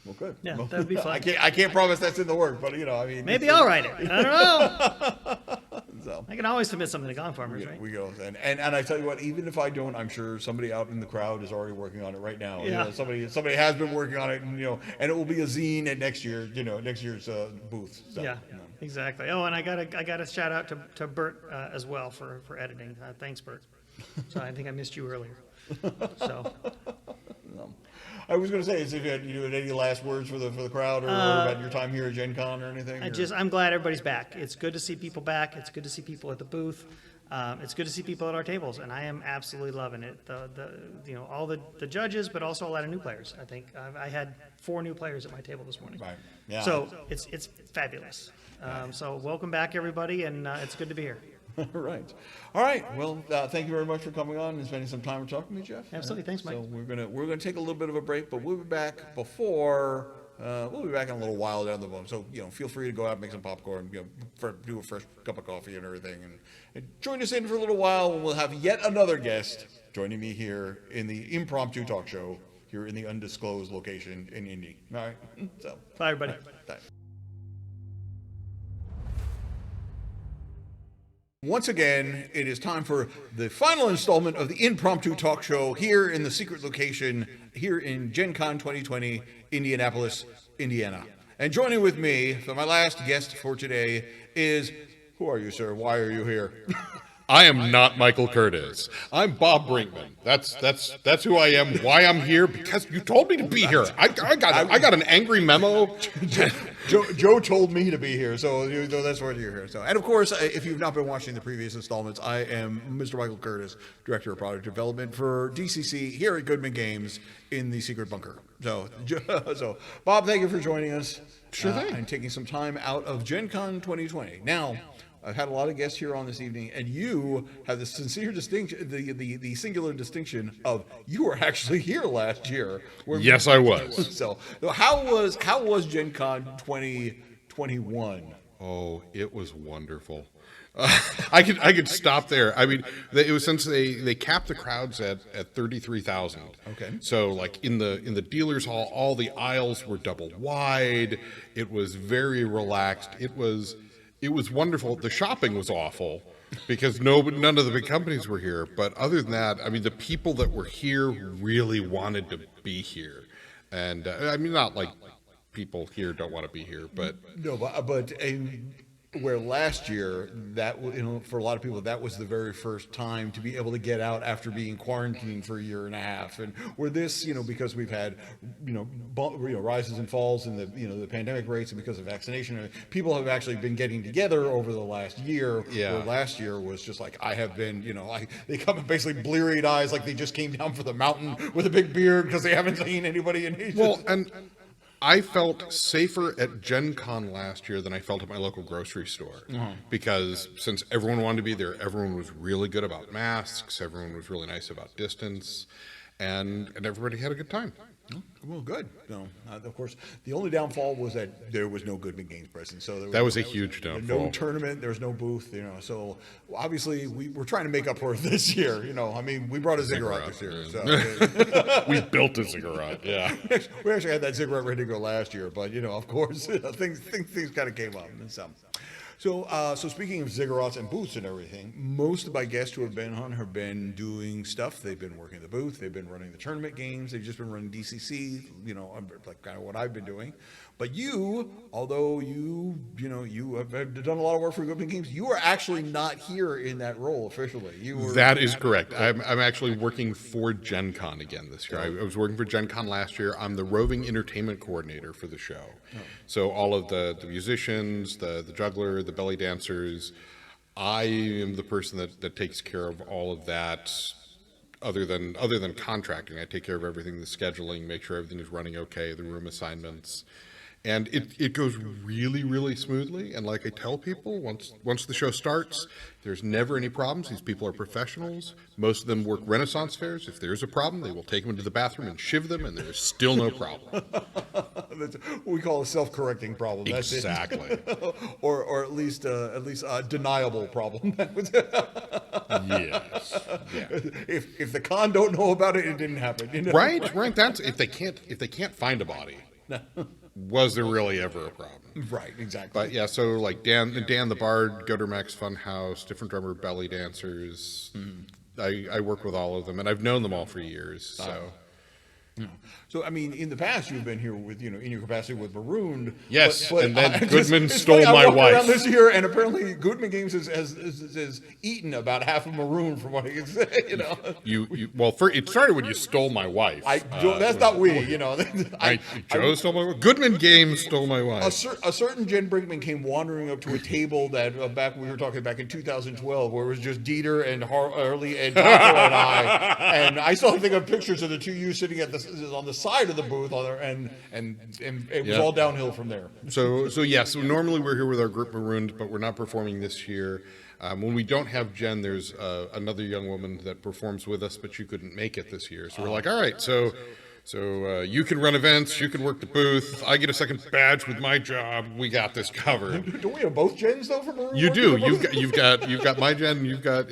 Speaker 2: Well, good.
Speaker 3: Yeah,
Speaker 2: Well,
Speaker 3: that'd be fun.
Speaker 2: I can't promise that's in the work, but I mean.
Speaker 3: Maybe I'll write it. I don't know.
Speaker 2: So.
Speaker 3: I can always submit something to Gone Farmers, right?
Speaker 2: We go, and I tell you what, even if I don't, I'm sure somebody out in the crowd is already working on it right now.
Speaker 3: Yeah.
Speaker 2: Somebody has been working on it, and and it will be a zine at next year's booth. So,
Speaker 3: Yeah, exactly. Oh, and I got a shout out to Bert as well for editing. Thanks, Bert. So I think I missed you earlier. So.
Speaker 2: I was going to say, if you had any last words for the crowd or about your time here at Gen Con or anything?
Speaker 3: I'm glad everybody's back. It's good to see people back. It's good to see people at the booth. It's good to see people at our tables, and I am absolutely loving it. All the judges, but also a lot of new players. I think I had 4 new players at my table this morning.
Speaker 2: Right. Yeah.
Speaker 3: So it's fabulous. So welcome back, everybody, and it's good to be here.
Speaker 2: All right. Well, thank you very much for coming on and spending some time talking to me, Jeff.
Speaker 3: Absolutely. Thanks, Mike.
Speaker 2: So we're gonna take a little bit of a break, but we'll be back before. We'll be back in a little while down the road. So feel free to go out and make some popcorn, do a fresh cup of coffee and everything, and join us in for a little while. And we'll have yet another guest joining me here in the impromptu talk show here in the undisclosed location in Indy. All right. So
Speaker 3: Bye, everybody.
Speaker 2: bye. Once again, it is time for the final installment of the Impromptu Talk Show here in the secret location here in Gen Con 2020, Indianapolis, Indiana. And joining with me for my last guest for today is, who are you, sir? Why are you here?
Speaker 4: I am not Michael Curtis. I'm Bob Brinkman. That's who I am. Why I'm here? Because you told me to be here. I got an angry memo.
Speaker 2: Joe told me to be here, so that's why you're here. So, and of course, if you've not been watching the previous installments, I am Mr. Michael Curtis, Director of Product Development for DCC here at Goodman Games in the Secret Bunker. So Bob, thank you for joining us.
Speaker 4: Sure thing.
Speaker 2: And taking some time out of Gen Con 2020. Now, I've had a lot of guests here on this evening, and you have the sincere distinction, the singular distinction of you were actually here last year.
Speaker 4: Yes, I was.
Speaker 2: So how was Gen Con 2021?
Speaker 4: Oh, it was wonderful. I could stop there. I mean, it was since they capped the crowds at 33,000.
Speaker 2: Okay.
Speaker 4: So like in the dealers hall, all the aisles were double wide. It was very relaxed. It was wonderful. The shopping was awful because none of the big companies were here. But other than that, I mean, the people that were here really wanted to be here. And I mean, not like people here don't want to be here, but
Speaker 2: No, but where last year for a lot of people that was the very first time to be able to get out after being quarantined for a year and a half, and where this because we've had rises and falls in the pandemic rates, and because of vaccination, people have actually been getting together over the last year.
Speaker 4: Yeah.
Speaker 2: Where last year was just like I have been, they come with basically bleary-eyed eyes like they just came down from the mountain with a big beard because they haven't seen anybody in ages.
Speaker 4: well, and I felt safer at Gen Con last year than I felt at my local grocery store. Because since everyone wanted to be there, everyone was really good about masks, everyone was really nice about distance, and everybody had a good time.
Speaker 2: Well, good. No, of course, the only downfall was that there was no Goodman Games present. So
Speaker 4: That was a huge
Speaker 2: no
Speaker 4: downfall.
Speaker 2: tournament. There was no booth. So obviously we're trying to make up for it this year. I mean, we brought a ziggurat this year. So
Speaker 4: We built a ziggurat, yeah.
Speaker 2: we actually had that ziggurat ready to go last year, but of course, things kind of came up and some. So speaking of ziggurats and booths and everything, most of my guests who have been on have been doing stuff. They've been working the booth. They've been running the tournament games. They've just been running DCC. Like kind of what I've been doing. But you, although you have done a lot of work for Goodman Games, you are actually not here in that role officially.
Speaker 4: That is correct. I'm actually working for Gen Con again this year. I was working for Gen Con last year. I'm the roving entertainment coordinator for the show. So all of the musicians, the juggler, the belly dancers, I am the person that takes care of all of that. Other than contracting, I take care of everything, the scheduling, make sure everything is running okay, the room assignments. And it goes really, really smoothly. And like I tell people, once the show starts, there's never any problems. These people are professionals. Most of them work Renaissance fairs. If there's a problem, they will take them into the bathroom and shiv them, and there's still no problem.
Speaker 2: That's what we call a self-correcting problem. That's
Speaker 4: Exactly.
Speaker 2: or at least a deniable problem.
Speaker 4: Yes. Yeah.
Speaker 2: If the con don't know about it, it didn't happen.
Speaker 4: Right. That's if they can't find a body. Was there really ever a problem?
Speaker 2: Right, exactly.
Speaker 4: But yeah, so like Dan the Bard, Godermax Funhouse, different drummer belly dancers. I work with all of them, and I've known them all for years. So
Speaker 2: So I mean, in the past, you've been here with in your capacity with Marooned.
Speaker 4: Yes,
Speaker 2: but,
Speaker 4: and then
Speaker 2: it's
Speaker 4: Goodman
Speaker 2: it's
Speaker 4: stole
Speaker 2: funny,
Speaker 4: my
Speaker 2: I walked
Speaker 4: wife.
Speaker 2: around this year, and apparently Goodman Games has eaten about half of Maroon, from what I can say.
Speaker 4: It started when you stole my wife.
Speaker 2: That's not we.
Speaker 4: Joe stole my wife. Goodman Games stole my wife.
Speaker 2: A certain Jen Brinkman came wandering up to a table that back we were talking back in 2012, where it was just Dieter and Harley and Taco and I still think of pictures of the two of you sitting on the side of the booth, and it was all downhill from there.
Speaker 4: So normally we're here with our group Marooned, but we're not performing this year. When we don't have Jen, there's another young woman that performs with us, but she couldn't make it this year. So we're like, all right, so you can run events, you can work the booth. I get a second badge with my job. We got this covered.
Speaker 2: Don't we have both Jens though for Maroon?
Speaker 4: You do. You've got my Jen, and you've got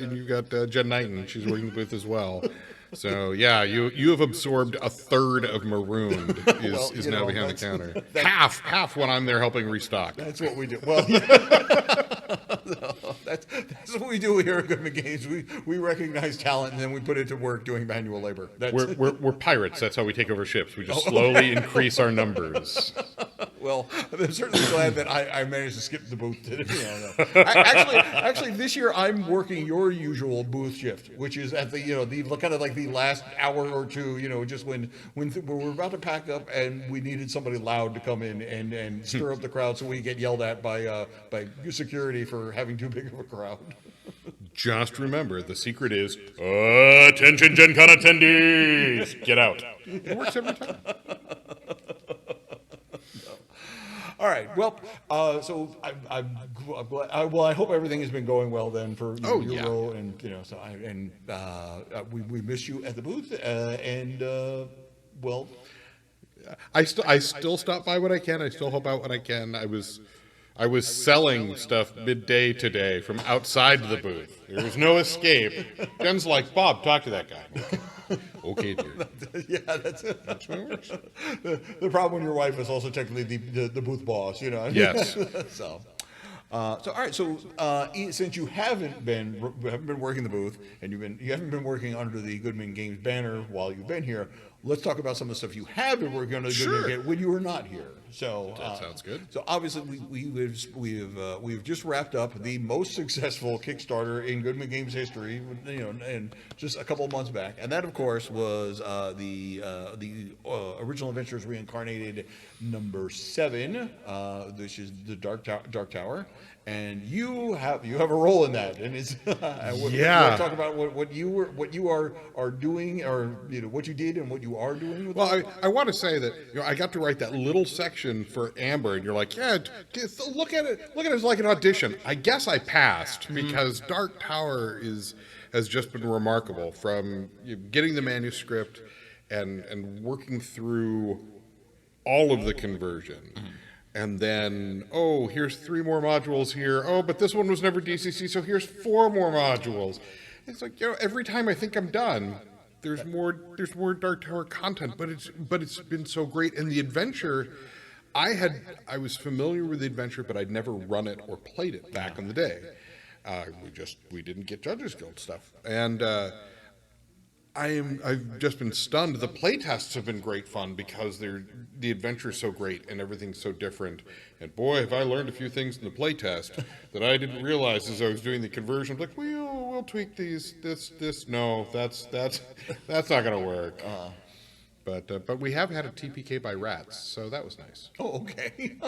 Speaker 4: Jen Knighton. She's working the booth as well. So yeah, you have absorbed a third of Marooned is now behind the counter. Half when I'm there helping restock.
Speaker 2: That's what we do. Well, that's what we do here at Goodman Games. We recognize talent and then we put it to work doing manual labor.
Speaker 4: We're pirates. That's how we take over ships. We just slowly increase our numbers.
Speaker 2: Well, I'm certainly glad that I managed to skip the booth today. Actually, this year I'm working your usual booth shift, which is at the kind of like the last hour or two. Just when we're about to pack up and we needed somebody loud to come in and stir up the crowd, so we get yelled at by security for having too big of a crowd.
Speaker 4: Just remember, the secret is attention, Gen Con attendees, get out. It works every time.
Speaker 2: All right. Well, so I hope everything has been going well then for your role, and we miss you at the booth,
Speaker 4: I still stop by when I can. I still help out when I can. I was selling stuff midday today from outside the booth. There was no escape. Jen's like, Bob, talk to that guy. Okay, dude.
Speaker 2: Yeah, that's how it works. The problem when your wife is also technically the booth boss,
Speaker 4: Yes.
Speaker 2: So all right. So since you haven't been working the booth and you haven't been working under the Goodman Games banner while you've been here, let's talk about some of the stuff you have been working on Goodman Games when you were not here. So
Speaker 4: that sounds good.
Speaker 2: So obviously we've just wrapped up the most successful Kickstarter in Goodman Games history, and just a couple of months back, and that of course was the Original Adventures Reincarnated #7, which is the Dark Tower. and you have a role in that, and it's you
Speaker 4: Yeah.
Speaker 2: want to talk about what you are doing, or what you did and what you are doing with
Speaker 4: Well,
Speaker 2: it?
Speaker 4: I want to say that I got to write that little section for Amber, and you're like, yeah, look at it as like an audition. I guess I passed because Dark Tower has just been remarkable, from getting the manuscript and working through all of the conversion. And then, oh, here's 3 more modules here. Oh, but this one was never DCC, so here's 4 more modules. It's like, every time I think I'm done, there's more Dark Tower content, but it's been so great. And the adventure, I was familiar with the adventure, but I'd never run it or played it back in the day. We didn't get Judges Guild stuff. And I've just been stunned. The playtests have been great fun because the adventure's so great and everything's so different. And boy, have I learned a few things in the playtest that I didn't realize as I was doing the conversion. I'm like, we'll tweak these. This. No, that's not going to work. But we have had a TPK by rats, so that was nice.
Speaker 2: Oh, okay.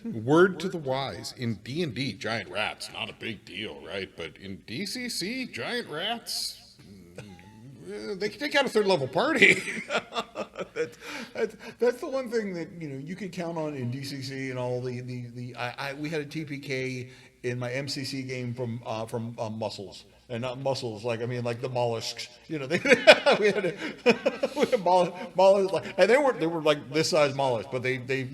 Speaker 4: Word to the wise: in D&D, giant rats not a big deal, right? But in DCC, giant rats. They can take out a 3rd level party.
Speaker 2: That's the one thing that you can count on in DCC and all we had a TPK in my MCC game from mussels, and not mussels like the mollusks. We had mollusks, and they were like this size mollusks, but they they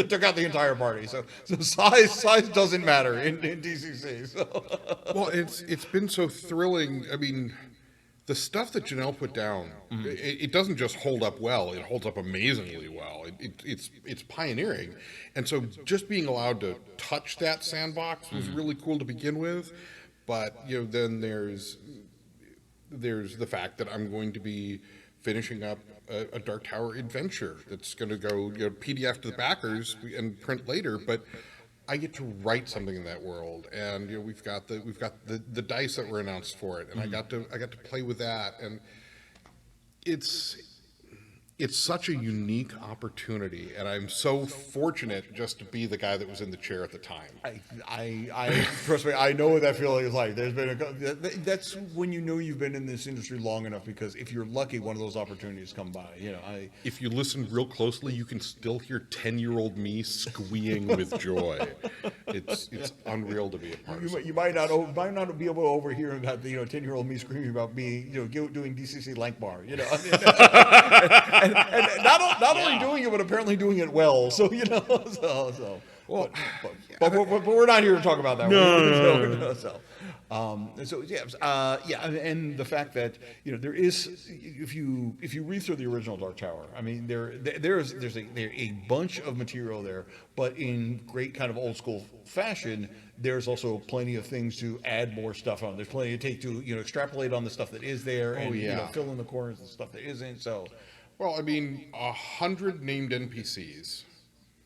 Speaker 2: took out the entire party. So size doesn't matter in DCC. So.
Speaker 4: Well, it's been so thrilling. I mean, the stuff that Janelle put down, it doesn't just hold up well; it holds up amazingly well. It's pioneering, and so just being allowed to touch that sandbox was really cool to begin with. But then there's the fact that I'm going to be finishing up a Dark Tower adventure that's going to go PDF to the backers and print later, but I get to write something in that world, and we've got the dice that were announced for it, and I got to play with that, and it's such a unique opportunity, and I'm so fortunate just to be the guy that was in the chair at the time.
Speaker 2: I trust me, I know what that feeling is like. There's been that's when you've been in this industry long enough, because if you're lucky, one of those opportunities come by.
Speaker 4: If you listen real closely, you can still hear 10-year-old me squeeing with joy. It's unreal to be a part of.
Speaker 2: You might not be able to overhear about the 10-year-old me screaming about me doing DCC Lankbar. And not only doing it, but apparently doing it well. So Well, but we're not here to talk about that. No. And the fact that there is, if you read through the original Dark Tower, I mean there's a bunch of material there, but in great kind of old school fashion, there's also plenty of things to add more stuff on. There's plenty to take to extrapolate on the stuff that is there, and fill in the corners and stuff that isn't. So.
Speaker 4: Well, I mean, 100 named NPCs,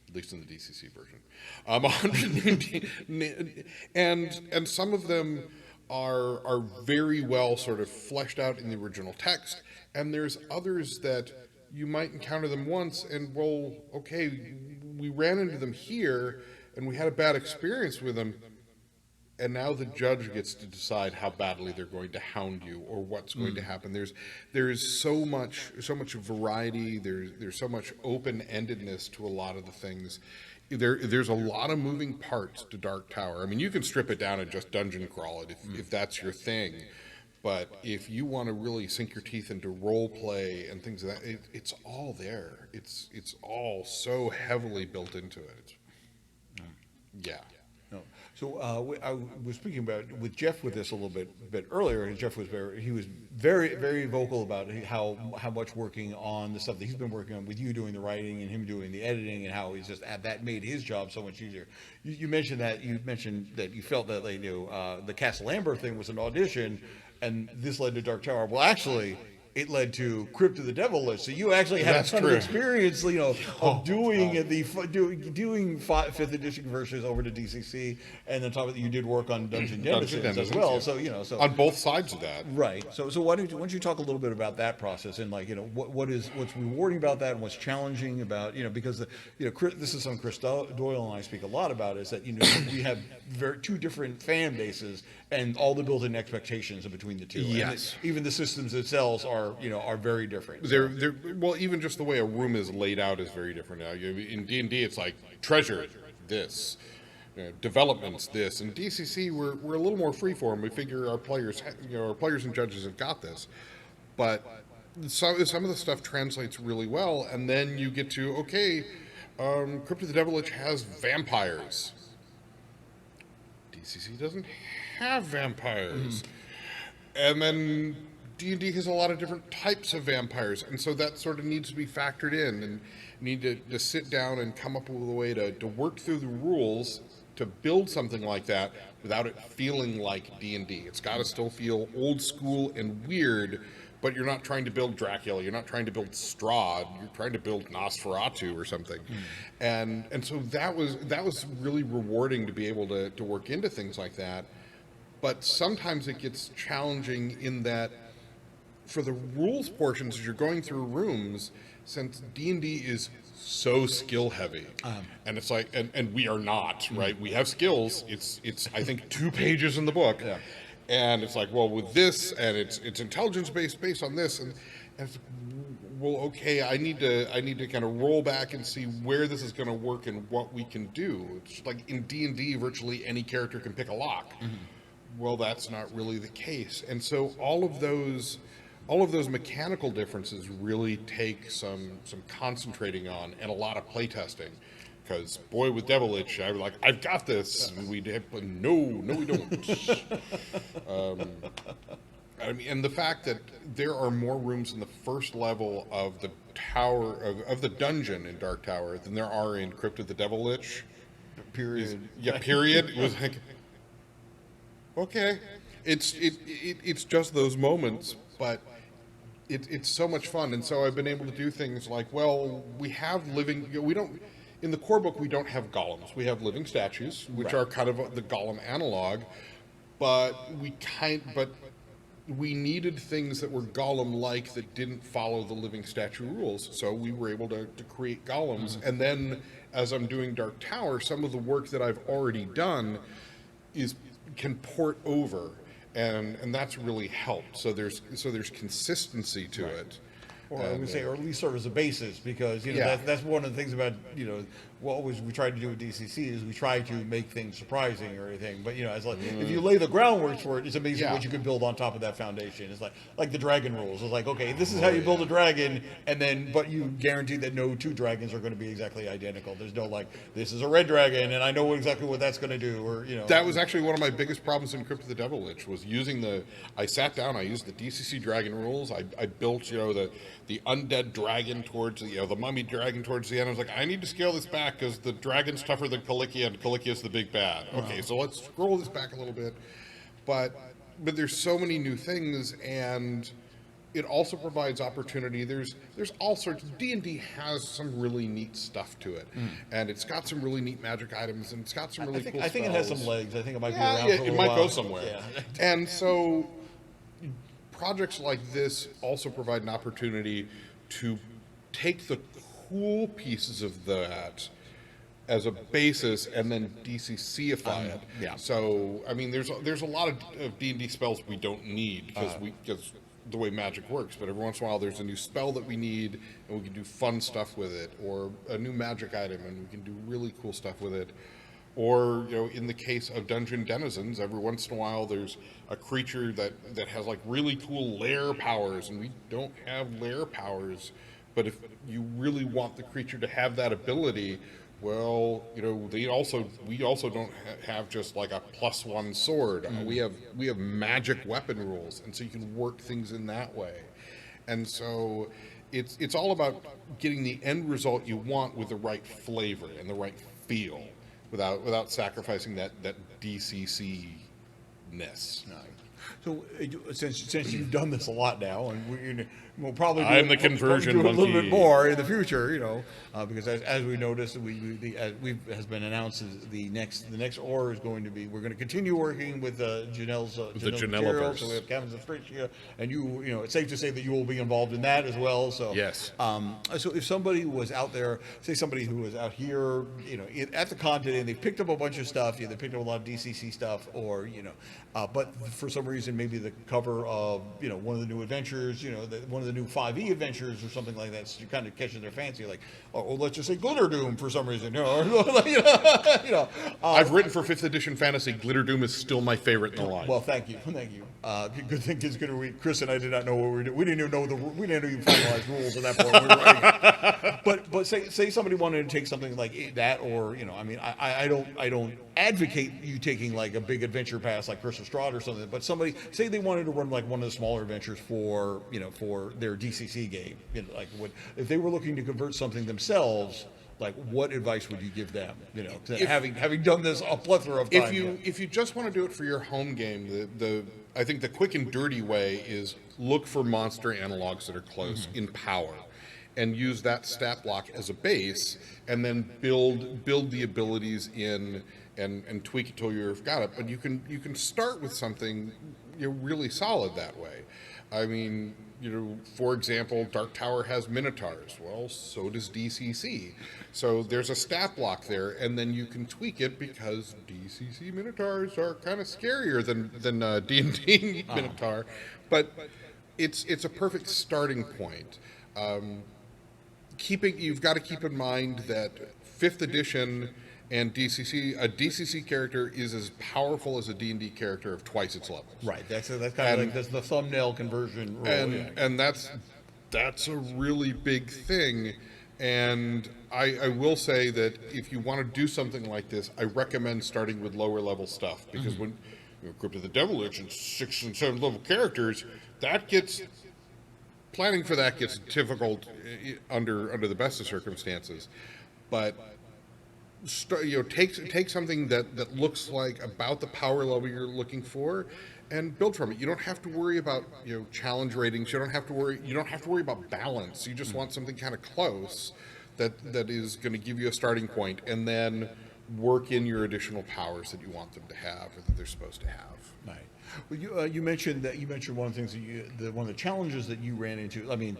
Speaker 4: at least in the DCC version. 100 named, and some of them are very well sort of fleshed out in the original text, and there's others that you might encounter them once, and well, okay, we ran into them here, and we had a bad experience with them. And now the judge gets to decide how badly they're going to hound you or what's going to happen. There's so much variety. There's so much open-endedness to a lot of the things. There's a lot of moving parts to Dark Tower. I mean, you can strip it down and just dungeon crawl it if that's your thing. But if you want to really sink your teeth into role play and things like that, it's all there. It's all so heavily built into it. Yeah.
Speaker 2: No. So I was speaking about with Jeff with this a little bit earlier, and Jeff was very very vocal about how much working on the stuff that he's been working on with you doing the writing and him doing the editing, and how he's just that made his job so much easier. You mentioned that you felt that the Castle Amber thing was an audition, and this led to Dark Tower. Well, actually, it led to Crypt of the Devil List. So you actually had
Speaker 4: That's
Speaker 2: a ton
Speaker 4: true.
Speaker 2: of experience, of doing 5th edition versions over to DCC, and then top of that, you did work on Dungeon Denizens as well.
Speaker 4: Yeah.
Speaker 2: So
Speaker 4: On both sides of that.
Speaker 2: right. So why don't you talk a little bit about that process and what's rewarding about that and what's challenging about because this is something Chris Doyle and I speak a lot about is that we have two different fan bases and all the built-in expectations between the two.
Speaker 4: Yes.
Speaker 2: And even the systems themselves are very different.
Speaker 4: They're well, even just the way a room is laid out is very different now. In D&D, it's like treasure, this, developments, this. In DCC, we're a little more freeform. We figure our players, our players and judges have got this, but some of the stuff translates really well. And then you get to Crypt of the Devil Lich has vampires. DCC doesn't have vampires. And then D&D has a lot of different types of vampires, and so that sort of needs to be factored in, and you need to sit down and come up with a way to work through the rules to build something like that without it feeling like D&D. It's got to still feel old school and weird, but you're not trying to build Dracula, you're not trying to build Strahd, you're trying to build Nosferatu or something. And so that was really rewarding to be able to work into things like that. But sometimes it gets challenging in that for the rules portions, as you're going through rooms, since D&D is so skill heavy, and it's like, and we are not, right? We have skills. It's I think 2 pages in the book, and it's like, well, with this, and it's intelligence based on this, and it's, well, okay, I need to kind of roll back and see where this is going to work and what we can do. It's like in D&D, virtually any character can pick a lock. Well, that's not really the case, and so all of those mechanical differences really take some concentrating on and a lot of playtesting. Because boy, with Devil Lich, I was like, I've got this, and we did, but no, we don't. I mean, and the fact that there are more rooms in the first level of the tower of the dungeon in Dark Tower than there are in Crypt of the Devil Lich.
Speaker 2: Period.
Speaker 4: Period. It was like, okay, it's just those moments, but it's so much fun. And so I've been able to do things like, well, we have living. We don't in the core book we don't have golems. We have living statues, which are kind of the golem analog, but we needed things that were golem-like that didn't follow the living statue rules. So we were able to create golems. And then as I'm doing Dark Tower, some of the work that I've already done can port over, and that's really helped. So there's consistency to it.
Speaker 2: Or I would say, or at least serve as a basis, because that's one of the things about what we try to do with DCC is we try to make things surprising or anything. But it's like if you lay the groundwork for it, it's amazing what you could build on top of that foundation. It's like the dragon rules. It's like, okay, this is how you build a dragon, but you guarantee that no 2 dragons are going to be exactly identical. There's no like, this is a red dragon and I know exactly what that's going to do, or
Speaker 4: That was actually one of my biggest problems in Crypt of the Devil Lich was I sat down, I used the DCC dragon rules. I built the undead dragon towards the mummy dragon towards the end. I was like, I need to scale this back because the dragon's tougher than Calicia, and Calicia's the big bad. Okay, so let's scroll this back a little bit. But there's so many new things, and it also provides opportunity. There's all sorts. D&D has some really neat stuff to it, and it's got some really neat magic items, and it's got some really cool
Speaker 2: I think it has some legs. I think it might be around for a
Speaker 4: it
Speaker 2: little
Speaker 4: might
Speaker 2: while.
Speaker 4: go somewhere.
Speaker 2: Yeah.
Speaker 4: And so projects like this also provide an opportunity to take the cool pieces of that as a basis and then DCC-ify it.
Speaker 2: Yeah.
Speaker 4: So, I mean, there's a lot of D&D spells we don't need because the way magic works, but every once in a while there's a new spell that we need and we can do fun stuff with it, or a new magic item and we can do really cool stuff with it. Or, in the case of Dungeon Denizens, every once in a while there's a creature that has like really cool lair powers, and we don't have lair powers. But if you really want the creature to have that ability, well, we also don't have just like a +1 sword. We have magic weapon rules, and so you can work things in that way. And so it's all about getting the end result you want with the right flavor and the right feel, without sacrificing that DCC-ness.
Speaker 2: So since you've done this a lot now, and we'll probably
Speaker 4: I'm the conversion
Speaker 2: do it a little
Speaker 4: monkey.
Speaker 2: bit more in the future, because as we noticed, has been announced the next OR is going to be, we're going to continue working with Janelle's materials.
Speaker 4: Janelliverse.
Speaker 2: So we have Cabins of Stratia, and it's safe to say that you will be involved in that as well. So
Speaker 4: Yes.
Speaker 2: So if somebody was out there, say somebody who was out here, at the con today, and they picked up a bunch of stuff, they picked up a lot of DCC stuff, or but for some reason maybe the cover of one of the new adventures, one of the new 5e adventures or something like that, so kind of catches their fancy, like, oh, let's just say Glitter Doom for some reason,
Speaker 4: I've written for 5th edition fantasy. Glitter Doom is still my favorite in the line.
Speaker 2: Well, thank you. Good thing is going to. Chris and I did not know what we were doing. We didn't even know we didn't even finalize rules at that point. When we were writing it. But say somebody wanted to take something like that, or I don't advocate you taking like a big adventure pass like Crystal Strahd or something. But somebody say they wanted to run like one of the smaller adventures for their DCC game, if they were looking to convert something themselves. Like, what advice would you give them? Having done this a plethora of times.
Speaker 4: If you just want to do it for your home game, I think the quick and dirty way is look for monster analogs that are close in power, and use that stat block as a base, and then build the abilities in and tweak it till you've got it. But you can start with something really solid that way. I mean, for example, Dark Tower has Minotaurs. Well, so does DCC. So there's a stat block there, and then you can tweak it because DCC Minotaurs are kind of scarier than D&D Minotaur. But it's a perfect starting point. You've got to keep in mind that 5th edition and DCC, a DCC character is as powerful as a D&D character of twice its levels.
Speaker 2: Right. That's kind of like that's the thumbnail conversion rule.
Speaker 4: And that's a really big thing. And I will say that if you want to do something like this, I recommend starting with lower level stuff, because when Crypt of the Devil Lich and 6th and 7th level characters, planning for that gets difficult under the best of circumstances. But take something that looks like about the power level you're looking for, and build from it. You don't have to worry about challenge ratings. You don't have to worry about balance. You just want something kind of close that is going to give you a starting point, and then work in your additional powers that you want them to have or that they're supposed to have.
Speaker 2: Right. Well, you mentioned one of the things one of the challenges that you ran into. I mean,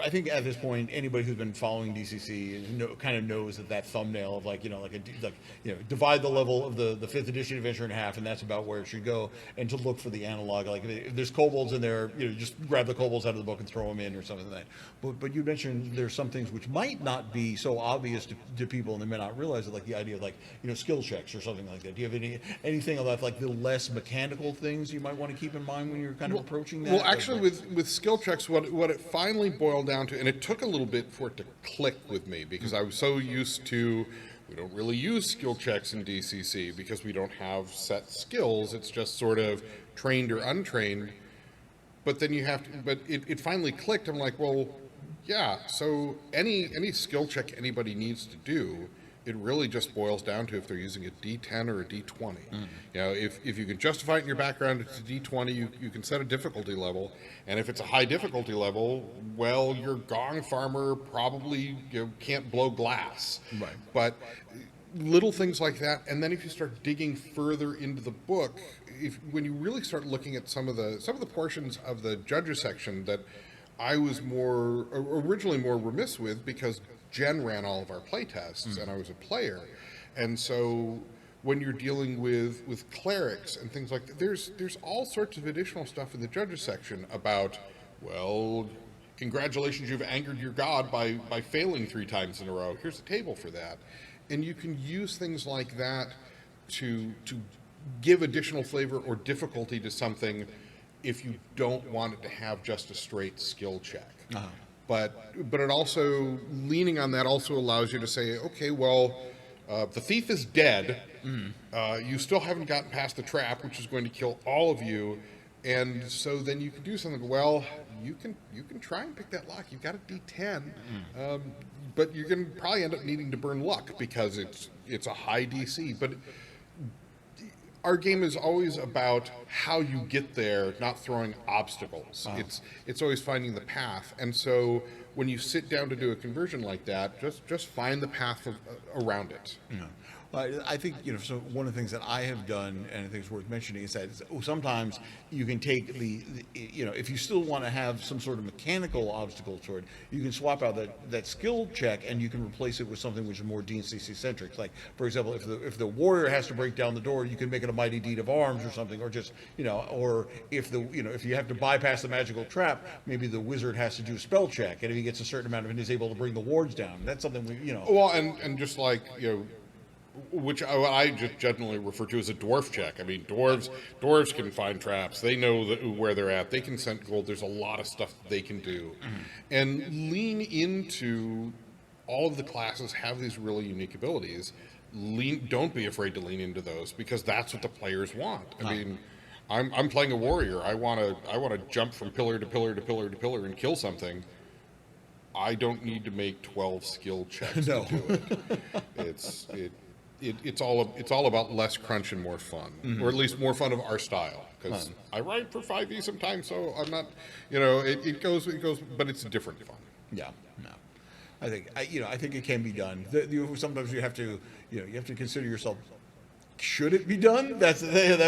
Speaker 2: I think at this point anybody who's been following DCC kind of knows that thumbnail of divide the level of the 5th edition adventure in half, and that's about where it should go. And to look for the analog, like if there's kobolds in there, just grab the kobolds out of the book and throw them in or something like that. But you mentioned there's some things which might not be so obvious to people, and they may not realize it, like the idea of skill checks or something like that. Do you have anything about like the less mechanical things you might want to keep in mind when you're kind of approaching that?
Speaker 4: Well, actually, with skill checks, what it finally boiled down to, and it took a little bit for it to click with me, because I was so used to, we don't really use skill checks in DCC because we don't have set skills. It's just sort of trained or untrained. But then it finally clicked. I'm like, well, yeah, so any skill check anybody needs to do, it really just boils down to if they're using a D10 or a D20. If you can justify it in your background, it's a D20, you can set a difficulty level. And if it's a high difficulty level, well, your gong farmer probably can't blow glass.
Speaker 2: Right.
Speaker 4: But little things like that. And then if you start digging further into the book, when you really start looking at some of the portions of the judges section that I was originally more remiss with, because Jen ran all of our playtests and I was a player. And so when you're dealing with clerics and things like that, there's all sorts of additional stuff in the judges section about, well, congratulations, you've angered your god by failing 3 times in a row. Here's a table for that. And you can use things like that to give additional flavor or difficulty to something if you don't want it to have just a straight skill check. But it also, leaning on that also allows you to say, okay, well, the thief is dead. You still haven't gotten past the trap, which is going to kill all of you. And so then you can do something. Well, you can try and pick that lock. You've got a D10, but you're going to probably end up needing to burn luck because it's a high DC. But our game is always about how you get there, not throwing obstacles. It's always finding the path. And so when you sit down to do a conversion like that, just find the path around it.
Speaker 2: Yeah. I think, so one of the things that I have done, and I think it's worth mentioning, is that sometimes you can take if you still want to have some sort of mechanical obstacle toward, you can swap out that skill check and you can replace it with something which is more DCC centric. Like, for example, if the warrior has to break down the door, you can make it a mighty deed of arms or something, or just, or if if you have to bypass the magical trap, maybe the wizard has to do a spell check, and if he gets a certain amount of it, he's able to bring the wards down. That's something
Speaker 4: Well, and just like, which I just generally refer to as a dwarf check. I mean, dwarves can find traps. They know where they're at. They can scent gold. There's a lot of stuff that they can do. And lean into all of the classes have these really unique abilities. Don't be afraid to lean into those, because that's what the players want. I mean, I'm playing a warrior. I want to jump from pillar to pillar to pillar to pillar and kill something. I don't need to make 12 skill checks to do it. It's all about less crunch and more fun, or at least more fun of our style. Because I write for 5e sometimes, so I'm not, it goes, but it's different fun.
Speaker 2: Yeah, no. I think it can be done. Sometimes you have to consider yourself. Should it be done? That's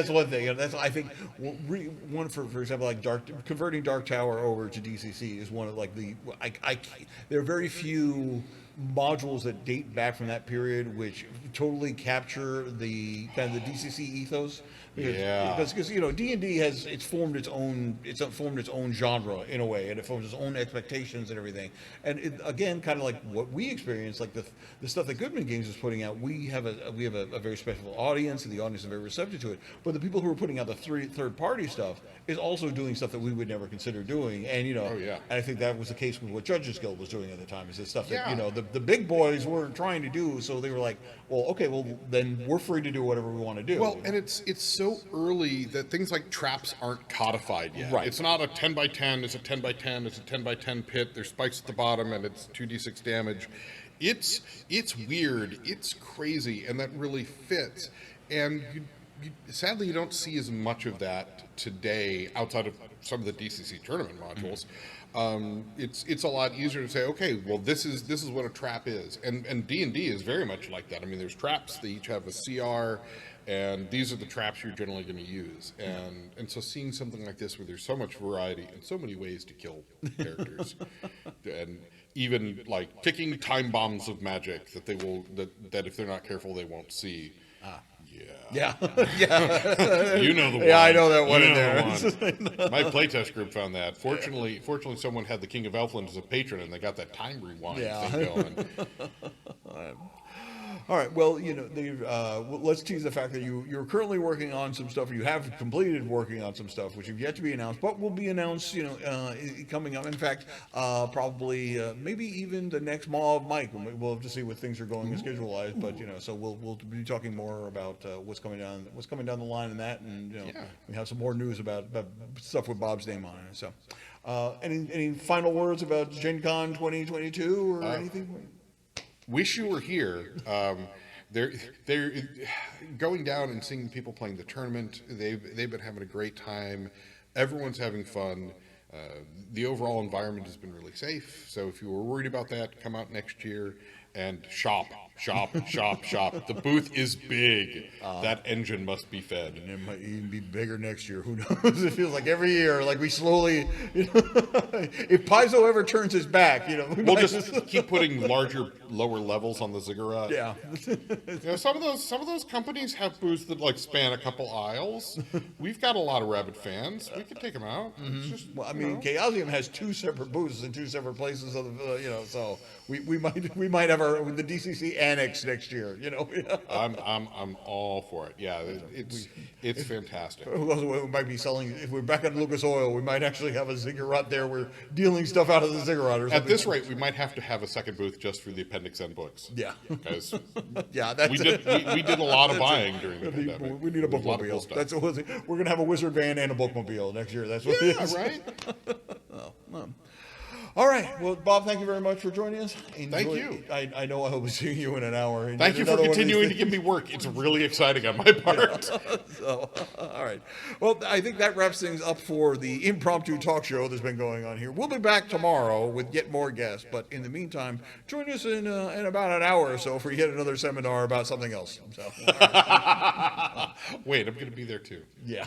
Speaker 2: one thing. That's, I think, one for example, like converting Dark Tower over to DCC is one of there are very few modules that date back from that period which totally capture the kind of the DCC ethos. Because D&D has formed its own genre in a way, and it forms its own expectations and everything. And again, kind of like what we experience, like the stuff that Goodman Games is putting out, we have a very special audience, and the audience is very receptive to it. But the people who are putting out the third party stuff is also doing stuff that we would never consider doing. And and I think that was the case with what Judges Guild was doing at the time. Is the stuff that the big boys weren't trying to do, so they were like, well, okay, well then we're free to do whatever we want to do.
Speaker 4: Well, and it's so early that things like traps aren't codified yet.
Speaker 2: Right.
Speaker 4: It's not a 10 by 10. It's a 10 by 10. It's a 10 by 10 pit. There's spikes at the bottom, and it's 2d6 damage. It's weird. It's crazy, and that really fits. And sadly, you don't see as much of that today outside of some of the DCC tournament modules. It's a lot easier to say, okay, well, this is what a trap is, and D&D is very much like that. I mean, there's traps. They each have a CR, and these are the traps you're generally going to use. And so seeing something like this where there's so much variety and so many ways to kill characters, and even like ticking time bombs of magic that that if they're not careful they won't see.
Speaker 2: Yeah.
Speaker 4: You know the one.
Speaker 2: Yeah, I know that one
Speaker 4: you
Speaker 2: in
Speaker 4: know
Speaker 2: there.
Speaker 4: the one. My playtest group found that. Fortunately, someone had the King of Elfland as a patron, and they got that time rewind thing going.
Speaker 2: All right. Well, let's tease the fact that you're currently working on some stuff. You have completed working on some stuff, which have yet to be announced, but will be announced, coming up. In fact, probably maybe even the next Mob Mike. We'll have to see what things are going schedule-wise. But so we'll be talking more about what's coming down the line in that, and we have some more news about stuff with Bob's name on it. So, any final words about Gen Con 2022 or anything?
Speaker 4: Wish you were here. They're going down and seeing people playing the tournament. They've been having a great time. Everyone's having fun. The overall environment has been really safe. So if you were worried about that, come out next year and shop. The booth is big. That engine must be fed.
Speaker 2: And it might even be bigger next year. Who knows? It feels like every year, like we slowly, if Paizo ever turns his back,
Speaker 4: we'll just keep putting lower levels on the ziggurat.
Speaker 2: Yeah.
Speaker 4: Some of those companies have booths that like span a couple aisles. We've got a lot of Rabbit fans. We can take them out.
Speaker 2: Mm-hmm. Just, Chaosium has 2 separate booths in 2 separate places. So we might have the DCC annex next year.
Speaker 4: I'm all for it. Yeah, it's fantastic.
Speaker 2: We might be selling. If we're back on Lucas Oil, we might actually have a ziggurat there. We're dealing stuff out of the ziggurat or something.
Speaker 4: At this rate, we might have to have a second booth just for the Appendix N books.
Speaker 2: Yeah,
Speaker 4: because
Speaker 2: that's
Speaker 4: we did a lot of buying during the pandemic.
Speaker 2: We need a bookmobile. That's what we're gonna have a wizard van and a bookmobile next year. That's what.
Speaker 4: Yeah, right.
Speaker 2: All right. Well, Bob, thank you very much for joining us.
Speaker 4: Thank you.
Speaker 2: I know I will be seeing you in an hour. And
Speaker 4: Thank
Speaker 2: yet
Speaker 4: you for
Speaker 2: another one of these
Speaker 4: continuing to
Speaker 2: things.
Speaker 4: give me work. It's really exciting on my part.
Speaker 2: So, all right. Well, I think that wraps things up for the impromptu talk show that's been going on here. We'll be back tomorrow with yet more guests, but in the meantime, join us in about an hour or so for yet another seminar about something else. So, all right.
Speaker 4: Wait, I'm going to be there too.
Speaker 2: Yeah.